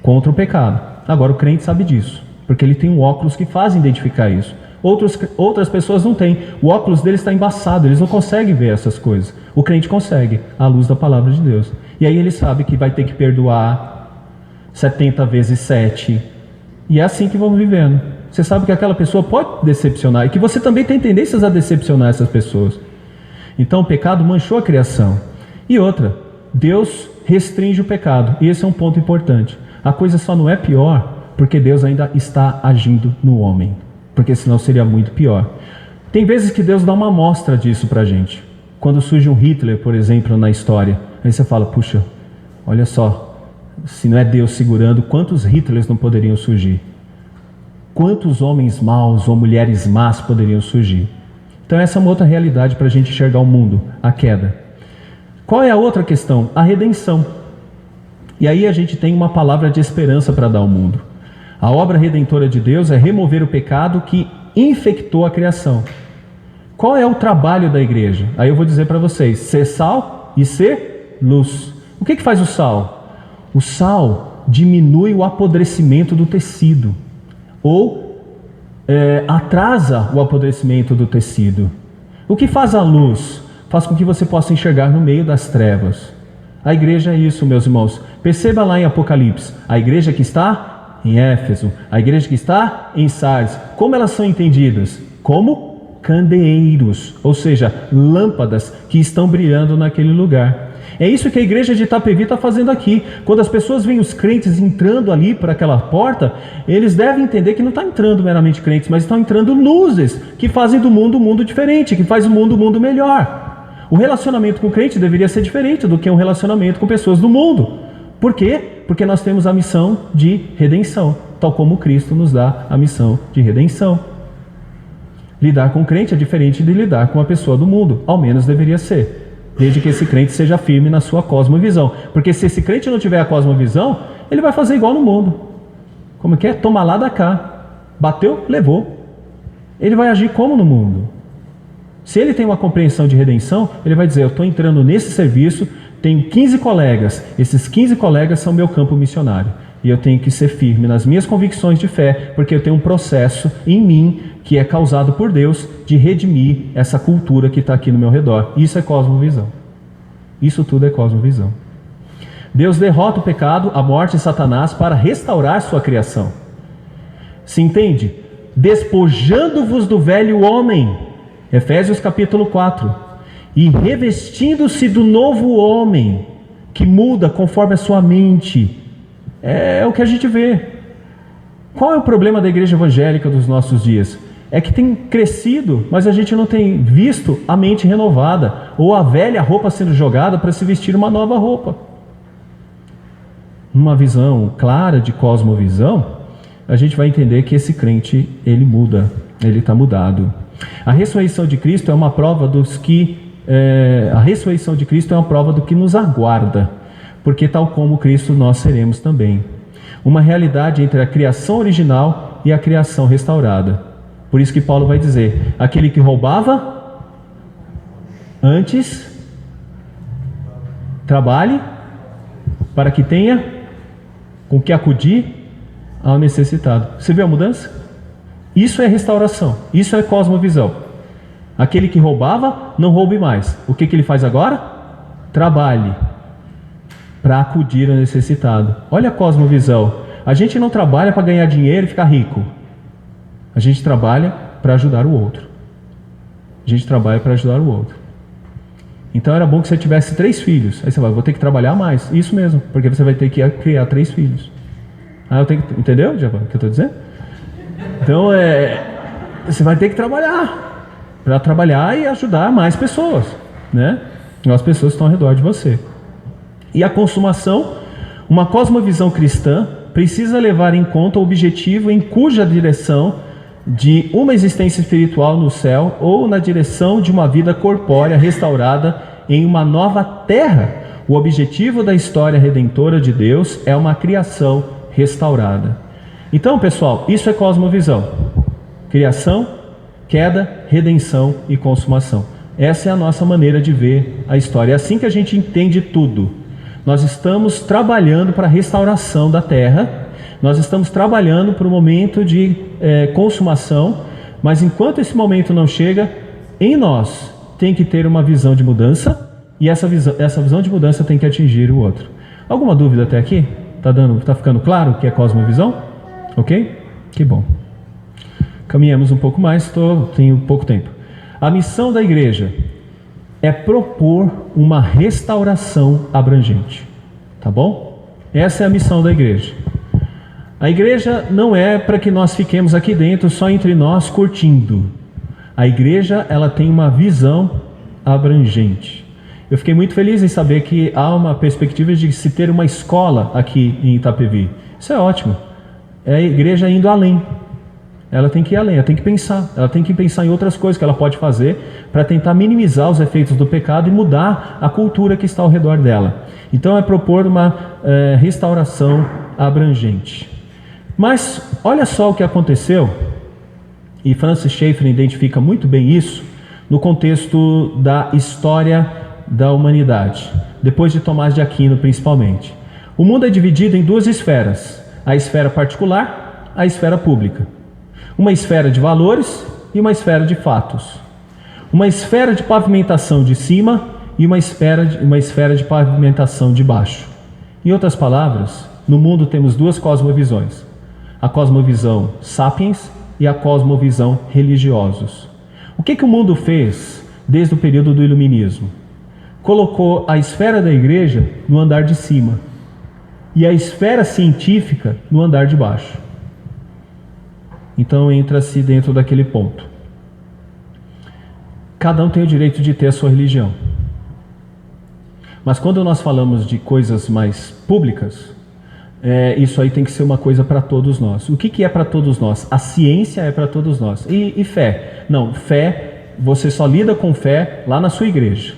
contra o pecado. Agora o crente sabe disso, porque ele tem um óculos que faz identificar isso. Outras pessoas não têm. O óculos deles está embaçado, eles não conseguem ver essas coisas. O crente consegue, à luz da palavra de Deus. E aí ele sabe que vai ter que perdoar 70 vezes 7. E é assim que vamos vivendo. Você sabe que aquela pessoa pode decepcionar e que você também tem tendências a decepcionar essas pessoas. Então o pecado manchou a criação. E outra, Deus restringe o pecado. E esse é um ponto importante. A coisa só não é pior porque Deus ainda está agindo no homem. Porque senão seria muito pior. Tem vezes que Deus dá uma amostra disso pra gente. Quando surge um Hitler, por exemplo, na história, aí você fala, puxa, olha só, se não é Deus segurando, quantos Hitlers não poderiam surgir? Quantos homens maus ou mulheres más poderiam surgir? Então essa é uma outra realidade para a gente enxergar o mundo, a queda. Qual é a outra questão? A redenção. E aí a gente tem uma palavra de esperança para dar ao mundo. A obra redentora de Deus é remover o pecado que infectou a criação. Qual é o trabalho da igreja? Aí eu vou dizer para vocês, ser sal e ser luz. O que faz o sal? O sal diminui o apodrecimento do tecido, ou atrasa o apodrecimento do tecido. O que faz a luz? Faz com que você possa enxergar no meio das trevas. A igreja é isso, meus irmãos. Perceba lá em Apocalipse, a igreja que está em Éfeso, a igreja que está em Sardes, como elas são entendidas? Como candeeiros, ou seja, lâmpadas que estão brilhando naquele lugar. É isso que a igreja de Itapevi está fazendo aqui. Quando as pessoas veem os crentes entrando ali por aquela porta, eles devem entender que não está entrando meramente crentes, mas estão entrando luzes que fazem do mundo um mundo diferente, que faz o mundo um mundo melhor. O relacionamento com o crente deveria ser diferente do que um relacionamento com pessoas do mundo. Por quê? Porque nós temos a missão de redenção, tal como Cristo nos dá a missão de redenção. Lidar com o crente é diferente de lidar com a pessoa do mundo, ao menos deveria ser. Desde que esse crente seja firme na sua cosmovisão. Porque se esse crente não tiver a cosmovisão, ele vai fazer igual no mundo. Como que é? Toma lá da cá. Bateu, levou. Ele vai agir como no mundo. Se ele tem uma compreensão de redenção, ele vai dizer, eu estou entrando nesse serviço, tenho 15 colegas. Esses 15 colegas são meu campo missionário. E eu tenho que ser firme nas minhas convicções de fé, porque eu tenho um processo em mim que é causado por Deus de redimir essa cultura que está aqui no meu redor. Isso é cosmovisão. Isso tudo é cosmovisão. Deus derrota o pecado, a morte e Satanás para restaurar sua criação. Se entende? Despojando-vos do velho homem, Efésios capítulo 4, e revestindo-se do novo homem, que muda conforme a sua mente. É o que a gente vê. Qual é o problema da igreja evangélica dos nossos dias? É que tem crescido, mas a gente não tem visto a mente renovada, ou a velha roupa sendo jogada para se vestir uma nova roupa. Numa visão clara de cosmovisão, a gente vai entender que esse crente, ele muda, ele está mudado. A ressurreição de Cristo é uma prova do que nos aguarda, porque tal como Cristo nós seremos também. Uma realidade entre a criação original e a criação restaurada. Por isso que Paulo vai dizer, aquele que roubava, antes, trabalhe, para que tenha com que acudir ao necessitado. Você viu a mudança? Isso é restauração, isso é cosmovisão. Aquele que roubava, não roube mais. O que ele faz agora? Trabalhe para acudir ao necessitado. Olha a cosmovisão. A gente não trabalha para ganhar dinheiro e ficar rico. A gente trabalha para ajudar o outro. A gente trabalha para ajudar o outro. Então era bom que você tivesse 3 filhos. Aí você vai, vou ter que trabalhar mais. Isso mesmo, porque você vai ter que criar 3 filhos. Eu tenho que, entendeu, Diabo, o que eu estou dizendo? Então você vai ter que trabalhar para trabalhar e ajudar mais pessoas, né? As pessoas que estão ao redor de você. E a consumação, uma cosmovisão cristã precisa levar em conta o objetivo em cuja direção de uma existência espiritual no céu ou na direção de uma vida corpórea restaurada em uma nova terra. O objetivo da história redentora de Deus é uma criação restaurada. Então, pessoal, isso é cosmovisão: criação, queda, redenção e consumação. Essa é a nossa maneira de ver a história. É assim que a gente entende tudo. Nós estamos trabalhando para a restauração da terra. Nós estamos trabalhando para o momento de consumação, mas enquanto esse momento não chega, em nós tem que ter uma visão de mudança, e essa visão de mudança tem que atingir o outro. Alguma dúvida até aqui? Tá ficando claro o que é cosmovisão? Ok? Que bom. Caminhamos um pouco mais, tenho pouco tempo. A missão da igreja é propor uma restauração abrangente. Tá bom? Essa é a missão da igreja. A igreja não é para que nós fiquemos aqui dentro só entre nós curtindo. A igreja, ela tem uma visão abrangente. Eu fiquei muito feliz em saber que há uma perspectiva de se ter uma escola aqui em Itapevi. Isso é ótimo. É a igreja indo além. Ela tem que ir além, ela tem que pensar em outras coisas que ela pode fazer para tentar minimizar os efeitos do pecado e mudar a cultura que está ao redor dela. Então é propor uma restauração abrangente. Mas olha só o que aconteceu, e Francis Schaeffer identifica muito bem isso no contexto da história da humanidade, depois de Tomás de Aquino principalmente. O mundo é dividido em 2 esferas: a esfera particular, a esfera pública. Uma esfera de valores e uma esfera de fatos. Uma esfera de pavimentação de cima e uma esfera de pavimentação de baixo. Em outras palavras, no mundo temos 2 cosmovisões: a cosmovisão sapiens e a cosmovisão religiosos. O que o mundo fez desde o período do iluminismo? Colocou a esfera da igreja no andar de cima e a esfera científica no andar de baixo. Então entra-se dentro daquele ponto. Cada um tem o direito de ter a sua religião. Mas quando nós falamos de coisas mais públicas, isso aí tem que ser uma coisa para todos nós. O que é para todos nós? A ciência é para todos nós. E fé? Não, fé, você só lida com fé lá na sua igreja.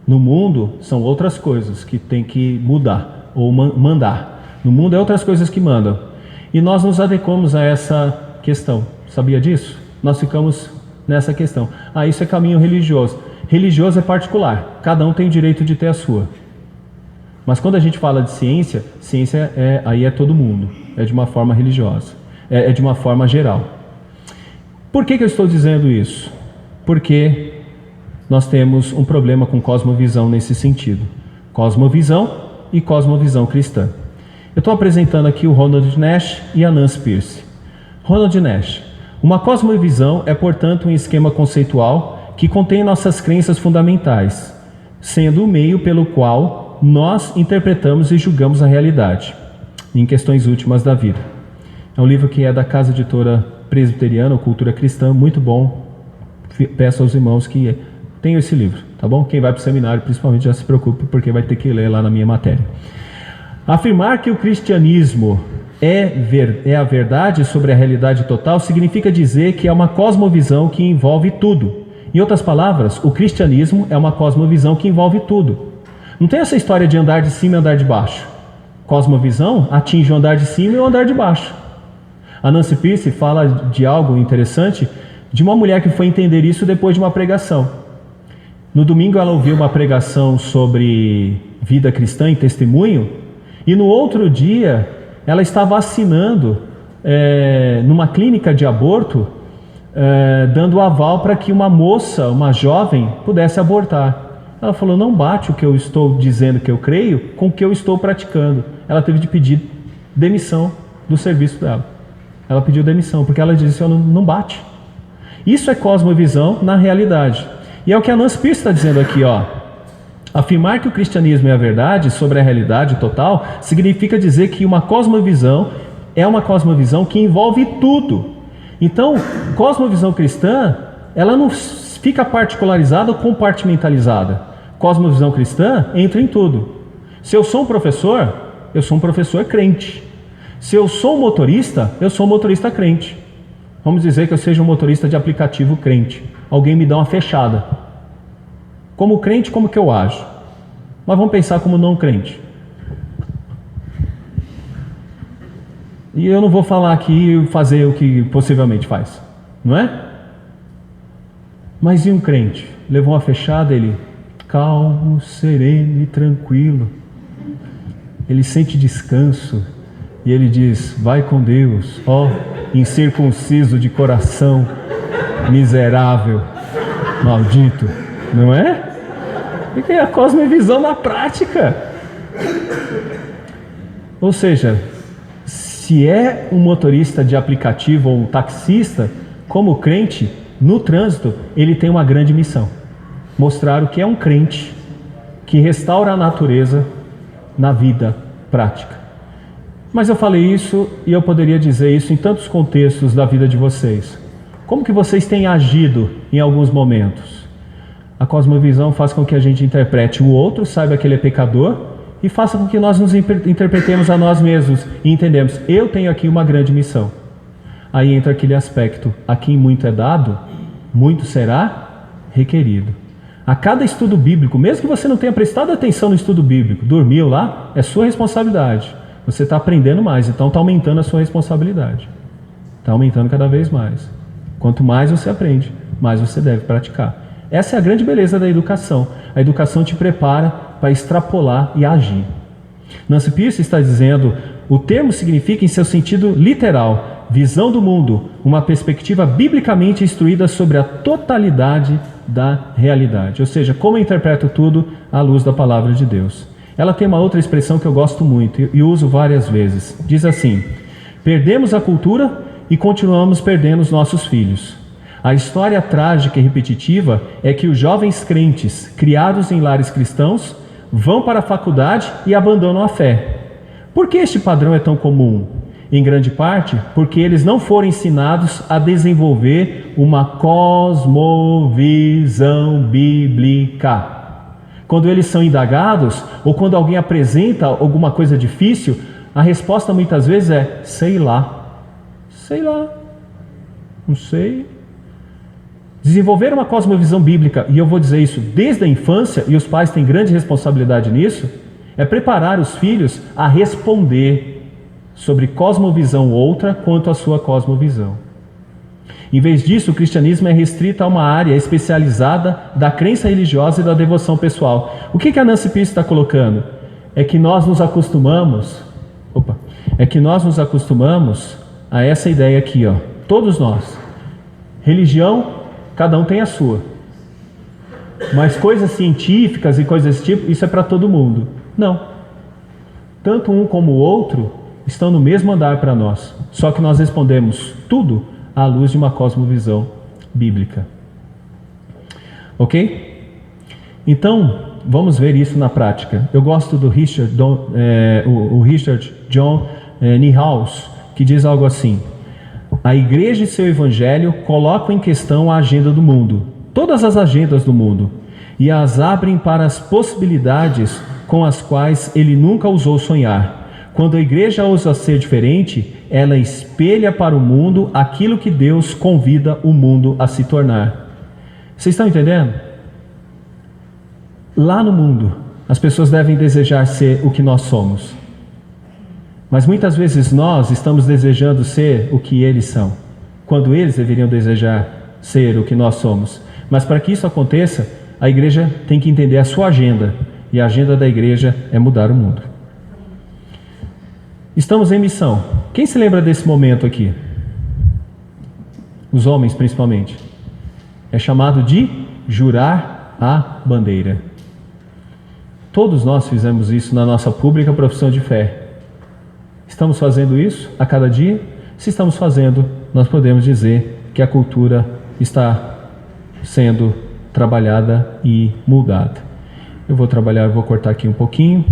No mundo, são outras coisas que tem que mudar ou mandar. No mundo é outras coisas que mandam. E nós nos adequamos a essa questão. Sabia disso? Nós ficamos nessa questão. Isso é caminho religioso. Religioso é particular. Cada um tem o direito de ter a sua. Mas quando a gente fala de ciência, aí é todo mundo. É de uma forma religiosa. É de uma forma geral. Por que eu estou dizendo isso? Porque nós temos um problema com cosmovisão nesse sentido. Cosmovisão e cosmovisão cristã. Eu estou apresentando aqui o Ronald Nash e a Nancy Pearce. Ronald Nash. Uma cosmovisão é, portanto, um esquema conceitual que contém nossas crenças fundamentais, sendo o meio pelo qual nós interpretamos e julgamos a realidade, em questões últimas da vida. É um livro que é da Casa Editora Presbiteriana, ou Cultura Cristã, muito bom. Peço aos irmãos que tenham esse livro, tá bom? Quem vai para o seminário, principalmente, já se preocupe, porque vai ter que ler lá na minha matéria. Afirmar que o cristianismo é a verdade sobre a realidade total significa dizer que é uma cosmovisão que envolve tudo. Em outras palavras, o cristianismo é uma cosmovisão que envolve tudo. Não tem essa história de andar de cima e andar de baixo. Cosmovisão atinge o andar de cima e o andar de baixo. A Nancy Pearce fala de algo interessante, de uma mulher que foi entender isso depois de uma pregação. No domingo ela ouviu uma pregação sobre vida cristã e testemunho, e no outro dia ela estava assinando numa clínica de aborto, dando aval para que uma moça, uma jovem, pudesse abortar. Ela falou: não bate o que eu estou dizendo que eu creio com o que eu estou praticando. Ela teve de pedir demissão do serviço dela. Ela pediu demissão, porque ela disse: não bate. Isso é cosmovisão na realidade. E é o que a Nancy Pearce está dizendo aqui, ó. Afirmar que o cristianismo é a verdade sobre a realidade total significa dizer que uma cosmovisão é uma cosmovisão que envolve tudo. Então, cosmovisão cristã, ela não fica particularizada ou compartimentalizada. Cosmovisão cristã entra em tudo. Se eu sou um professor crente. Se eu sou um motorista, eu sou um motorista crente. Vamos dizer que eu seja um motorista de aplicativo crente. Alguém me dá uma fechada. Como crente, como que eu ajo? Mas vamos pensar como não crente. E eu não vou falar aqui fazer o que possivelmente faz, não é? Mas e um crente? Levou uma fechada, ele calmo, sereno e tranquilo. Ele sente descanso e ele diz: vai com Deus, ó incircunciso de coração, miserável, maldito, não é? Porque é a cosmovisão na prática. Ou seja, se é um motorista de aplicativo ou um taxista, como crente, no trânsito, ele tem uma grande missão: mostrar o que é um crente que restaura a natureza na vida prática. Mas eu falei isso e eu poderia dizer isso em tantos contextos da vida de vocês. Como que vocês têm agido em alguns momentos? A cosmovisão faz com que a gente interprete o outro, saiba que ele é pecador, e faça com que nós nos interpretemos a nós mesmos e entendemos: eu tenho aqui uma grande missão. Aí entra aquele aspecto: a quem muito é dado, muito será requerido. A cada estudo bíblico, mesmo que você não tenha prestado atenção no estudo bíblico, dormiu lá, é sua responsabilidade. Você está aprendendo mais, então está aumentando a sua responsabilidade. Está aumentando cada vez mais. Quanto mais você aprende, mais você deve praticar. Essa é a grande beleza da educação. A educação te prepara para extrapolar e agir. Nancy Pierce está dizendo: o termo significa, em seu sentido literal, visão do mundo, uma perspectiva biblicamente instruída sobre a totalidade da realidade. Ou seja, como eu interpreto tudo à luz da palavra de Deus. Ela tem uma outra expressão que eu gosto muito e uso várias vezes. Diz assim: perdemos a cultura e continuamos perdendo os nossos filhos. A história trágica e repetitiva é que os jovens crentes, criados em lares cristãos, vão para a faculdade e abandonam a fé. Por que este padrão é tão comum? Em grande parte, porque eles não foram ensinados a desenvolver uma cosmovisão bíblica. Quando eles são indagados, ou quando alguém apresenta alguma coisa difícil, a resposta muitas vezes é: sei lá, não sei. Desenvolver uma cosmovisão bíblica, e eu vou dizer isso desde a infância, e os pais têm grande responsabilidade nisso, é preparar os filhos a responder sobre cosmovisão outra quanto à sua cosmovisão. Em vez disso, o cristianismo é restrito a uma área especializada da crença religiosa e da devoção pessoal. O que a Nancy Pierce está colocando? É que nós nos acostumamos a essa ideia aqui, ó. Todos nós. Religião, cada um tem a sua. Mas coisas científicas e coisas desse tipo, isso é para todo mundo. Não. Tanto um como o outro estão no mesmo andar para nós. Só que nós respondemos tudo à luz de uma cosmovisão bíblica. Ok? Então, vamos ver isso na prática. Eu gosto do Richard John Niehaus, que diz algo assim: a igreja e seu evangelho colocam em questão a agenda do mundo, todas as agendas do mundo, e as abrem para as possibilidades com as quais ele nunca ousou sonhar. Quando a igreja ousa ser diferente, ela espelha para o mundo aquilo que Deus convida o mundo a se tornar. Vocês estão entendendo? Lá no mundo, as pessoas devem desejar ser o que nós somos. Mas muitas vezes nós estamos desejando ser o que eles são, quando eles deveriam desejar ser o que nós somos. Mas para que isso aconteça, a igreja tem que entender a sua agenda. E a agenda da igreja é mudar o mundo. Estamos em missão. Quem se lembra desse momento aqui? Os homens, principalmente. É chamado de jurar a bandeira. Todos nós fizemos isso na nossa pública profissão de fé. Estamos fazendo isso a cada dia? Se estamos fazendo, nós podemos dizer que a cultura está sendo trabalhada e mudada. eu vou cortar aqui um pouquinho,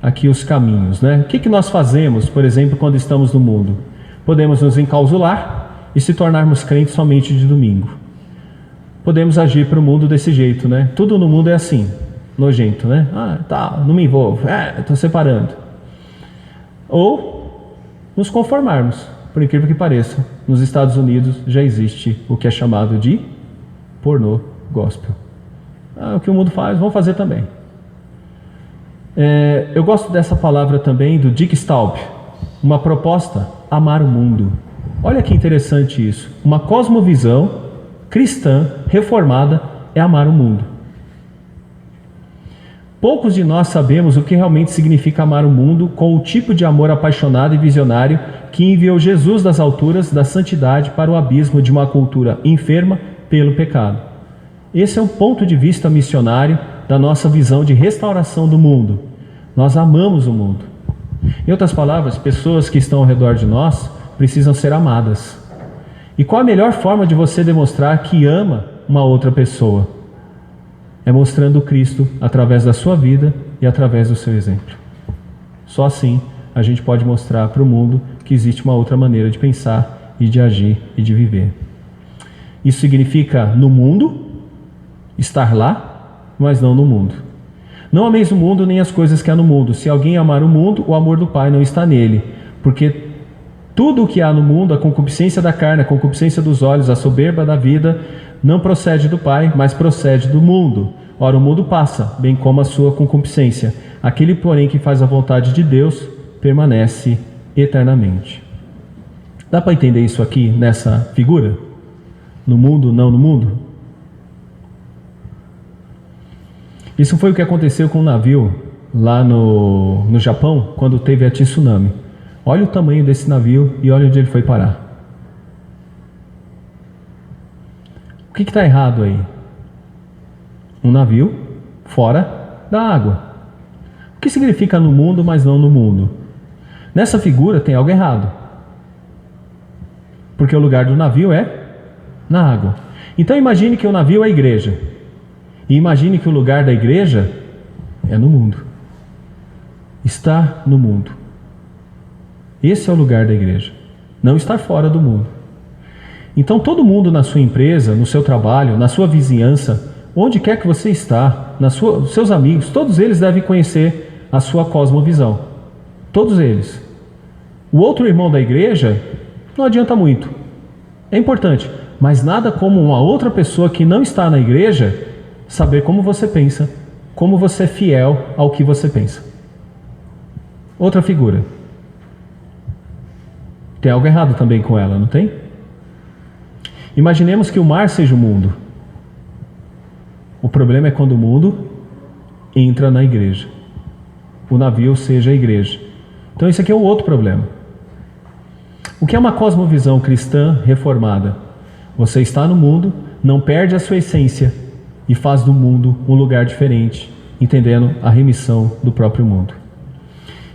aqui os caminhos, né? O que nós fazemos, por exemplo, quando estamos no mundo? Podemos nos encausular e se tornarmos crentes somente de domingo. Podemos agir para o mundo desse jeito, né? Tudo no mundo é assim, nojento, né? Não me envolvo, estou separando. Ou nos conformarmos, por incrível que pareça. Nos Estados Unidos já existe o que é chamado de pornô gospel. O que o mundo faz, vamos fazer também. Eu gosto dessa palavra também do Dick Staub, uma proposta, amar o mundo. Olha que interessante isso. Uma cosmovisão cristã, reformada, é amar o mundo. Poucos de nós sabemos o que realmente significa amar o mundo com o tipo de amor apaixonado e visionário que enviou Jesus das alturas da santidade para o abismo de uma cultura enferma pelo pecado. Esse é o ponto de vista missionário da nossa visão de restauração do mundo. Nós amamos o mundo. Em outras palavras, pessoas que estão ao redor de nós precisam ser amadas. E qual a melhor forma de você demonstrar que ama uma outra pessoa? É mostrando Cristo através da sua vida e através do seu exemplo. Só assim a gente pode mostrar para o mundo que existe uma outra maneira de pensar e de agir e de viver. Isso significa no mundo, estar lá, mas não no mundo. Não ameis o mundo nem as coisas que há no mundo. Se alguém amar o mundo, o amor do Pai não está nele. Porque tudo o que há no mundo, a concupiscência da carne, a concupiscência dos olhos, a soberba da vida, não procede do Pai, mas procede do mundo. Ora, o mundo passa, bem como a sua concupiscência. Aquele, porém, que faz a vontade de Deus, permanece eternamente. Dá para entender isso aqui nessa figura? No mundo, não no mundo? Isso foi o que aconteceu com o navio lá no Japão, quando teve a tsunami. Olha o tamanho desse navio e olha onde ele foi parar. O que está errado aí? Um navio fora da água. O que significa no mundo, mas não no mundo? Nessa figura tem algo errado. Porque o lugar do navio é na água. Então imagine que o navio é a igreja. E imagine que o lugar da igreja é no mundo. Está no mundo. Esse é o lugar da igreja, não estar fora do mundo. Então todo mundo na sua empresa, no seu trabalho, na sua vizinhança, onde quer que você está, seus amigos, todos eles devem conhecer a sua cosmovisão. Todos eles. O outro irmão da igreja não adianta muito. É importante, mas nada como uma outra pessoa que não está na igreja saber como você pensa, como você é fiel ao que você pensa. Outra figura. Tem algo errado também com ela, não tem? Imaginemos que o mar seja o mundo. O problema é quando o mundo entra na igreja. O navio seja a igreja. Então esse aqui é o outro problema. O que é uma cosmovisão cristã reformada? Você está no mundo, não perde a sua essência e faz do mundo um lugar diferente, entendendo a remissão do próprio mundo.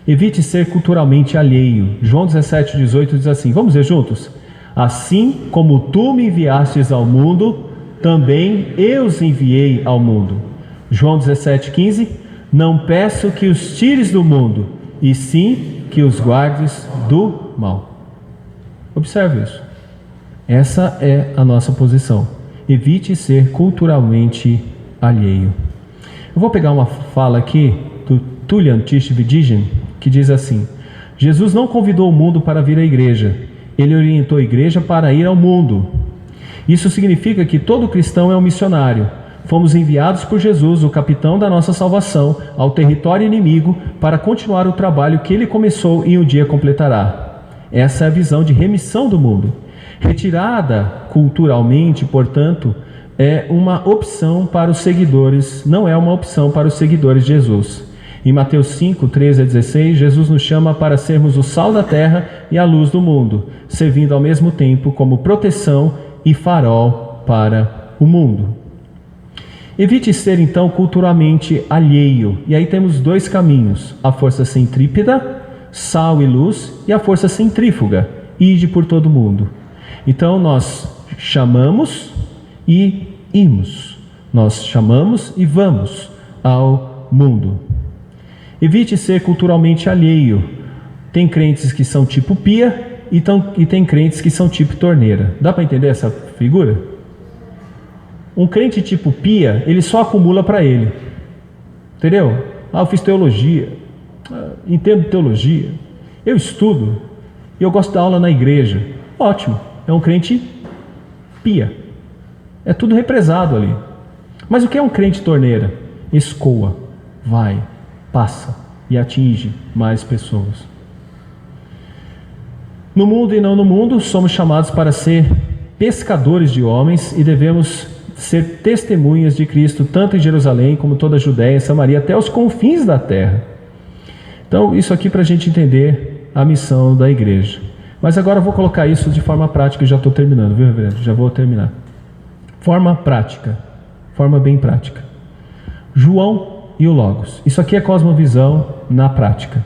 Evite ser culturalmente alheio. João 17:18 diz assim, vamos ler juntos? Assim como tu me enviastes ao mundo, também eu os enviei ao mundo. João 17:15, não peço que os tires do mundo, e sim que os guardes do mal. Observe isso. Essa é a nossa posição. Evite ser culturalmente alheio. Eu vou pegar uma fala aqui do Tullian Tishvidjian, que diz assim, Jesus não convidou o mundo para vir à igreja, ele orientou a igreja para ir ao mundo. Isso significa que todo cristão é um missionário. Fomos enviados por Jesus, o capitão da nossa salvação, ao território inimigo para continuar o trabalho que ele começou e um dia completará. Essa é a visão de remissão do mundo. Retirada culturalmente, portanto, é uma opção para os seguidores, não é uma opção para os seguidores de Jesus. Em Mateus 5:13-16, Jesus nos chama para sermos o sal da terra e a luz do mundo, servindo ao mesmo tempo como proteção e farol para o mundo. Evite ser então culturalmente alheio. E aí temos dois caminhos: a força centrípeta, sal e luz, e a força centrífuga, ide por todo o mundo. Então nós chamamos e imos. Nós chamamos e vamos ao ao mundo. Evite ser culturalmente alheio. Tem crentes que são tipo pia e tem crentes que são tipo torneira. Dá para entender essa figura? Um crente tipo pia, ele só acumula para ele. Entendeu? Eu fiz teologia, entendo teologia, eu estudo e eu gosto da aula na igreja. Ótimo, é um crente pia. É tudo represado ali. Mas o que é um crente torneira? Escoa, vai, passa e atinge mais pessoas. No mundo e não no mundo, somos chamados para ser pescadores de homens e devemos ser testemunhas de Cristo, tanto em Jerusalém como toda a Judéia, Samaria, até os confins da terra. Então, isso aqui para a gente entender a missão da igreja. Mas agora eu vou colocar isso de forma prática e já estou terminando, viu, reverendo? Já vou terminar. Forma prática, forma bem prática. João e o Logos. Isso aqui é cosmovisão na prática.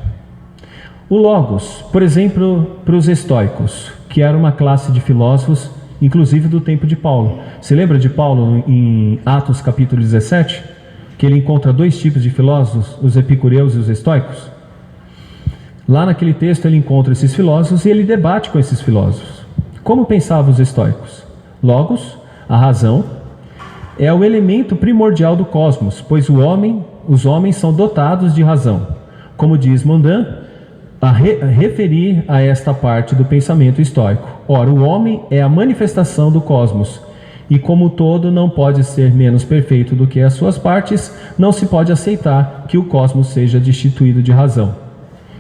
O Logos, por exemplo, para os estoicos, que era uma classe de filósofos, inclusive do tempo de Paulo. Você lembra de Paulo em Atos capítulo 17? Que ele encontra dois tipos de filósofos, os epicureus e os estoicos? Lá naquele texto ele encontra esses filósofos e ele debate com esses filósofos. Como pensavam os estoicos? Logos, a razão, é o elemento primordial do cosmos, pois os homens são dotados de razão. Como diz Mondin, a referir a esta parte do pensamento estoico. Ora, o homem é a manifestação do cosmos, e como todo não pode ser menos perfeito do que as suas partes, não se pode aceitar que o cosmos seja destituído de razão.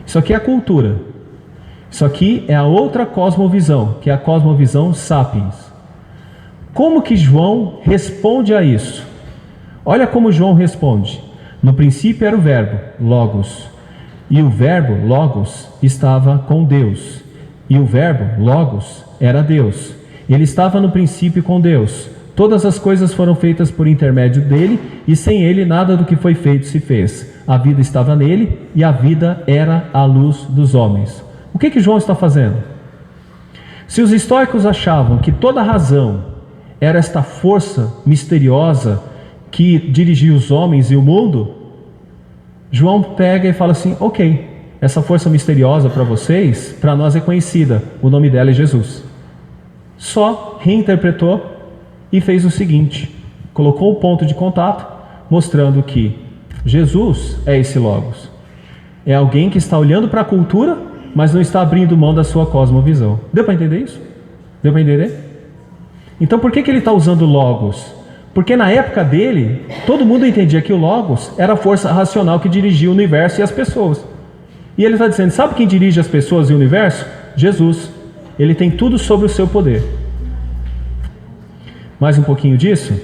Isso aqui é a cultura. Isso aqui é a outra cosmovisão, que é a cosmovisão sapiens. Como que João responde a isso? Olha como João responde. No princípio era o verbo, logos. E o verbo, logos, estava com Deus. E o verbo, logos, era Deus. Ele estava no princípio com Deus. Todas as coisas foram feitas por intermédio dele, e sem ele nada do que foi feito se fez. A vida estava nele, e a vida era a luz dos homens. O que João está fazendo? Se os estoicos achavam que toda a razão era esta força misteriosa que dirigia os homens e o mundo, João pega e fala assim, ok, essa força misteriosa para vocês, para nós é conhecida, o nome dela é Jesus. Só reinterpretou e fez o seguinte, colocou o ponto de contato, mostrando que Jesus é esse Logos. É alguém que está olhando para a cultura, mas não está abrindo mão da sua cosmovisão. Deu para entender isso? Deu para entender? Então por que ele está usando Logos? Porque na época dele, todo mundo entendia que o Logos era a força racional que dirigia o universo e as pessoas. E ele está dizendo, sabe quem dirige as pessoas e o universo? Jesus. Ele tem tudo sobre o seu poder. Mais um pouquinho disso?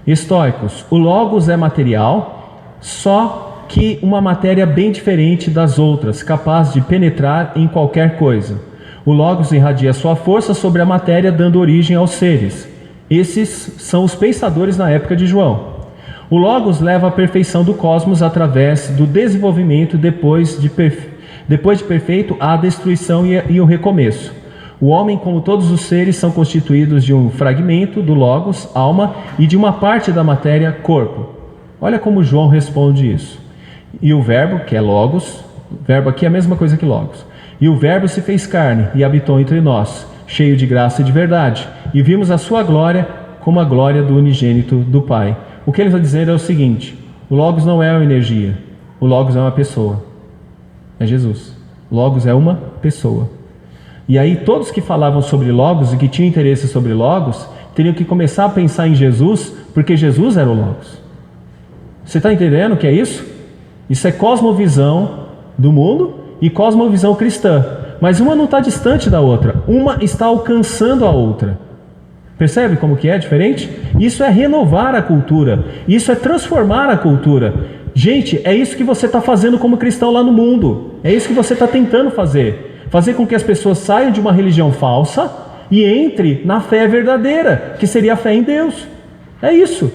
Estoicos, o Logos é material, só que uma matéria bem diferente das outras, capaz de penetrar em qualquer coisa. O Logos irradia sua força sobre a matéria, dando origem aos seres. Esses são os pensadores na época de João. O Logos leva à perfeição do cosmos através do desenvolvimento depois de perfeito, à destruição e o recomeço. O homem, como todos os seres, são constituídos de um fragmento do Logos, alma, e de uma parte da matéria, corpo. Olha como João responde isso. E o verbo, que é Logos, verbo aqui é a mesma coisa que Logos. E o verbo se fez carne e habitou entre nós, cheio de graça e de verdade, e vimos a sua glória como a glória do unigênito do Pai. O que ele está dizendo é o seguinte, o Logos não é uma energia, o Logos é uma pessoa, é Jesus. Logos é uma pessoa. E aí todos que falavam sobre Logos e que tinham interesse sobre Logos, teriam que começar a pensar em Jesus, porque Jesus era o Logos. Você está entendendo o que é isso? Isso é cosmovisão do mundo e cosmovisão cristã. Mas uma não está distante da outra, uma está alcançando a outra. Percebe como que é diferente? Isso é renovar a cultura, isso é transformar a cultura. Gente, é isso que você está fazendo como cristão lá no mundo, é isso que você está tentando fazer. Fazer com que as pessoas saiam de uma religião falsa e entre na fé verdadeira, que seria a fé em Deus. É isso.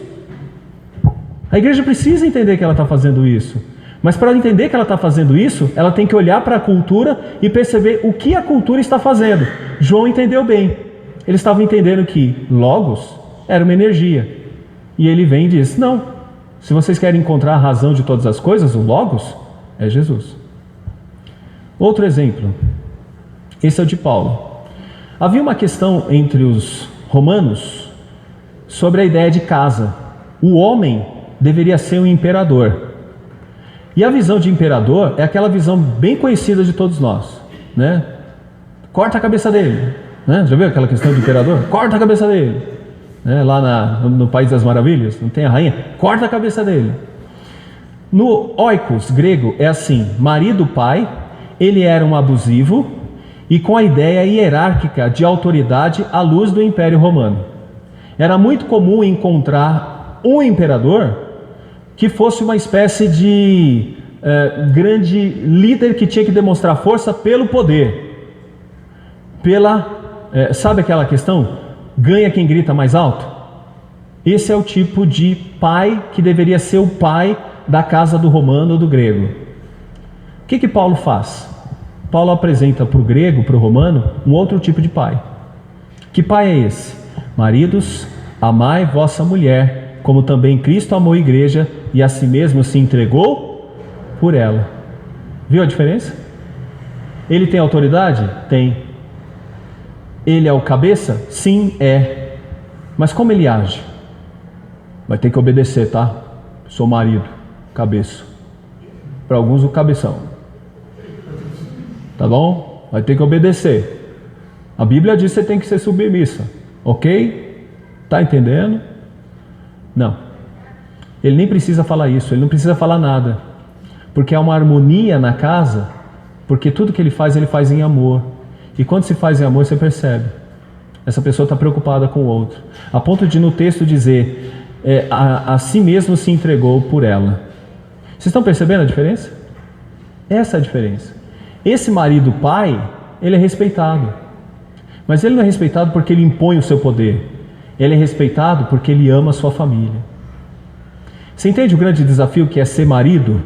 A igreja precisa entender que ela está fazendo isso. Mas para entender que ela está fazendo isso, ela tem que olhar para a cultura e perceber o que a cultura está fazendo. João entendeu bem. Ele estava entendendo que Logos era uma energia. E ele vem e diz, não, Se vocês querem encontrar a razão de todas as coisas, o Logos é Jesus. Outro exemplo, esse é o de Paulo. Havia uma questão entre os romanos sobre a ideia de casa. O homem deveria ser um imperador. E a visão de imperador é aquela visão bem conhecida de todos nós, né? Corta a cabeça dele, né? Já viu aquela questão de imperador? Corta a cabeça dele, né? Lá no País das Maravilhas, não tem a rainha? Corta a cabeça dele. No oikos grego é assim: marido, pai, ele era um abusivo e com a ideia hierárquica de autoridade à luz do Império Romano. Era muito comum encontrar um imperador que fosse uma espécie de grande líder que tinha que demonstrar força pelo poder. Sabe aquela questão? Ganha quem grita mais alto? Esse é o tipo de pai que deveria ser o pai da casa do romano ou do grego. O que Paulo faz? Paulo apresenta para o grego, para o romano, um outro tipo de pai. Que pai é esse? Maridos, amai vossa mulher, como também Cristo amou a igreja e a si mesmo se entregou por ela. Viu a diferença? Ele tem autoridade? Tem. Ele é o cabeça? Sim, é. Mas como ele age? Vai ter que obedecer, tá? Sou marido, cabeça. Para alguns o cabeção. Tá bom? Vai ter que obedecer. A Bíblia diz que você tem que ser submissa. Ok? Tá entendendo? Não. Ele nem precisa falar isso, ele não precisa falar nada. Porque há uma harmonia na casa, porque tudo que ele faz em amor. E quando se faz em amor, você percebe. Essa pessoa está preocupada com o outro. A ponto de no texto dizer, a si mesmo se entregou por ela. Vocês estão percebendo a diferença? Essa é a diferença. Esse marido pai, ele é respeitado. Mas ele não é respeitado porque ele impõe o seu poder. Ele é respeitado porque ele ama a sua família. Você entende o grande desafio que é ser marido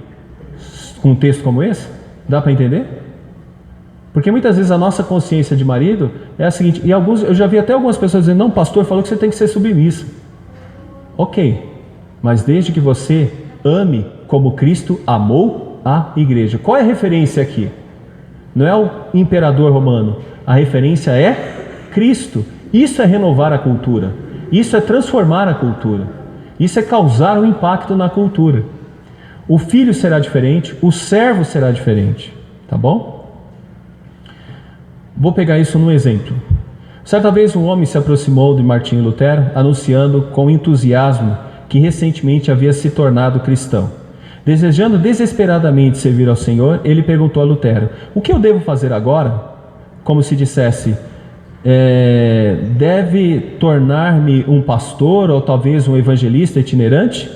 com um texto como esse? Dá para entender? Porque muitas vezes a nossa consciência de marido é a seguinte, e eu já vi até algumas pessoas dizendo, não, pastor falou que você tem que ser submissa. Ok, mas desde que você ame como Cristo amou a igreja. Qual é a referência aqui? Não é o imperador romano, a referência é Cristo. Isso é renovar a cultura, isso é transformar a cultura, isso é causar um impacto na cultura. O filho será diferente, o servo será diferente, tá bom? Vou pegar isso num exemplo. Certa vez um homem se aproximou de Martinho Lutero, anunciando com entusiasmo que recentemente havia se tornado cristão. Desejando desesperadamente servir ao Senhor, ele perguntou a Lutero, o que eu devo fazer agora? Como se dissesse, deve tornar-me um pastor ou talvez um evangelista itinerante?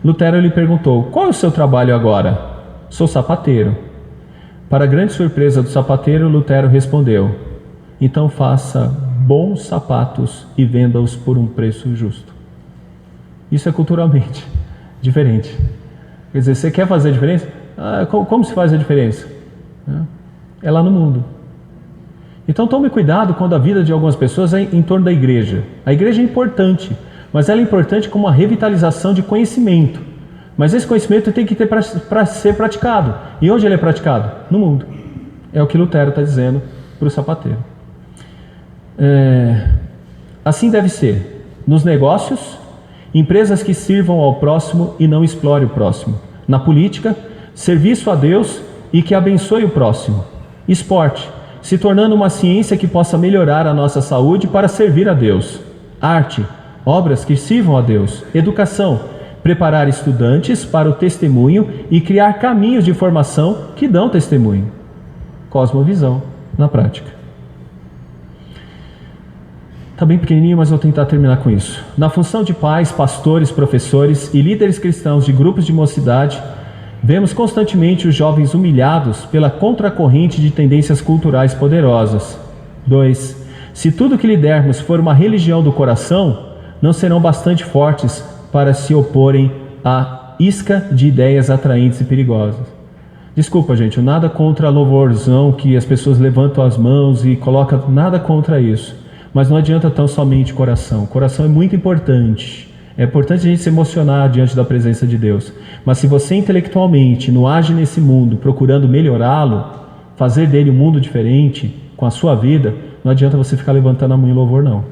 Lutero lhe perguntou, qual é o seu trabalho agora? Sou sapateiro. Para grande surpresa do sapateiro, Lutero respondeu, então faça bons sapatos e venda-os por um preço justo. Isso é culturalmente diferente. Quer dizer, você quer fazer a diferença? Como se faz a diferença? É lá no mundo. Então tome cuidado quando a vida de algumas pessoas é em torno da igreja. A igreja é importante, mas ela é importante como uma revitalização de conhecimento. Mas esse conhecimento tem que ter para ser praticado. E onde ele é praticado? No mundo. É o que Lutero está dizendo para o sapateiro. Assim deve ser. Nos negócios, empresas que sirvam ao próximo e não explore o próximo. Na política, serviço a Deus e que abençoe o próximo. Esporte, se tornando uma ciência que possa melhorar a nossa saúde para servir a Deus. Arte, obras que sirvam a Deus. Educação, preparar estudantes para o testemunho e criar caminhos de formação que dão testemunho. Cosmovisão, na prática. Está bem pequenininho, mas vou tentar terminar com isso. Na função de pais, pastores, professores e líderes cristãos de grupos de mocidade, vemos constantemente os jovens humilhados pela contracorrente de tendências culturais poderosas. 2. Se tudo que lhe dermos for uma religião do coração, não serão bastante fortes para se oporem à isca de ideias atraentes e perigosas. Desculpa, gente, nada contra a louvorzão que as pessoas levantam as mãos e colocam, nada contra isso. Mas não adianta tão somente coração. Coração é muito importante. É importante a gente se emocionar diante da presença de Deus. Mas se você intelectualmente não age nesse mundo procurando melhorá-lo, fazer dele um mundo diferente com a sua vida, não adianta você ficar levantando a mão em louvor, não.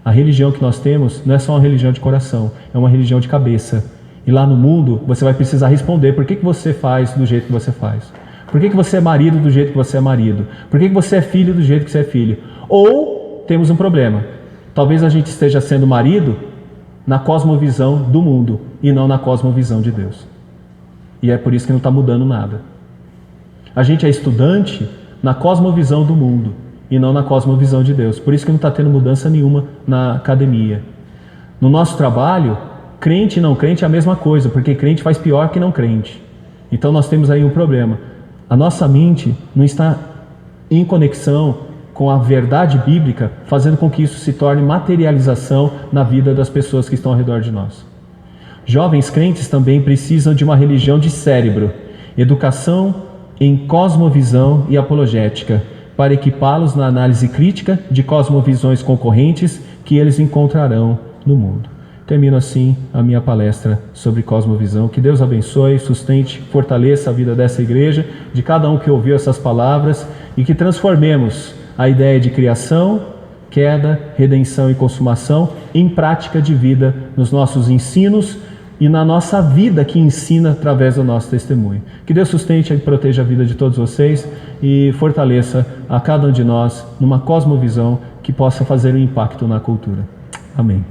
A religião que nós temos não é só uma religião de coração, é uma religião de cabeça. E lá no mundo você vai precisar responder por que você faz do jeito que você faz. Por que você é marido do jeito que você é marido? Por que você é filho do jeito que você é filho? Ou temos um problema. Talvez a gente esteja sendo marido na cosmovisão do mundo e não na cosmovisão de Deus. E é por isso que não está mudando nada. A gente é estudante na cosmovisão do mundo e não na cosmovisão de Deus. Por isso que não está tendo mudança nenhuma na academia. No nosso trabalho, crente e não crente é a mesma coisa, porque crente faz pior que não crente. Então nós temos aí um problema. A nossa mente não está em conexão com a verdade bíblica, fazendo com que isso se torne materialização na vida das pessoas que estão ao redor de nós. Jovens crentes também precisam de uma religião de cérebro, educação em cosmovisão e apologética, para equipá-los na análise crítica de cosmovisões concorrentes que eles encontrarão no mundo. Termino assim a minha palestra sobre cosmovisão. Que Deus abençoe, sustente, fortaleça a vida dessa igreja, de cada um que ouviu essas palavras, e que transformemos a ideia de criação, queda, redenção e consumação em prática de vida nos nossos ensinos e na nossa vida que ensina através do nosso testemunho. Que Deus sustente e proteja a vida de todos vocês e fortaleça a cada um de nós numa cosmovisão que possa fazer um impacto na cultura. Amém.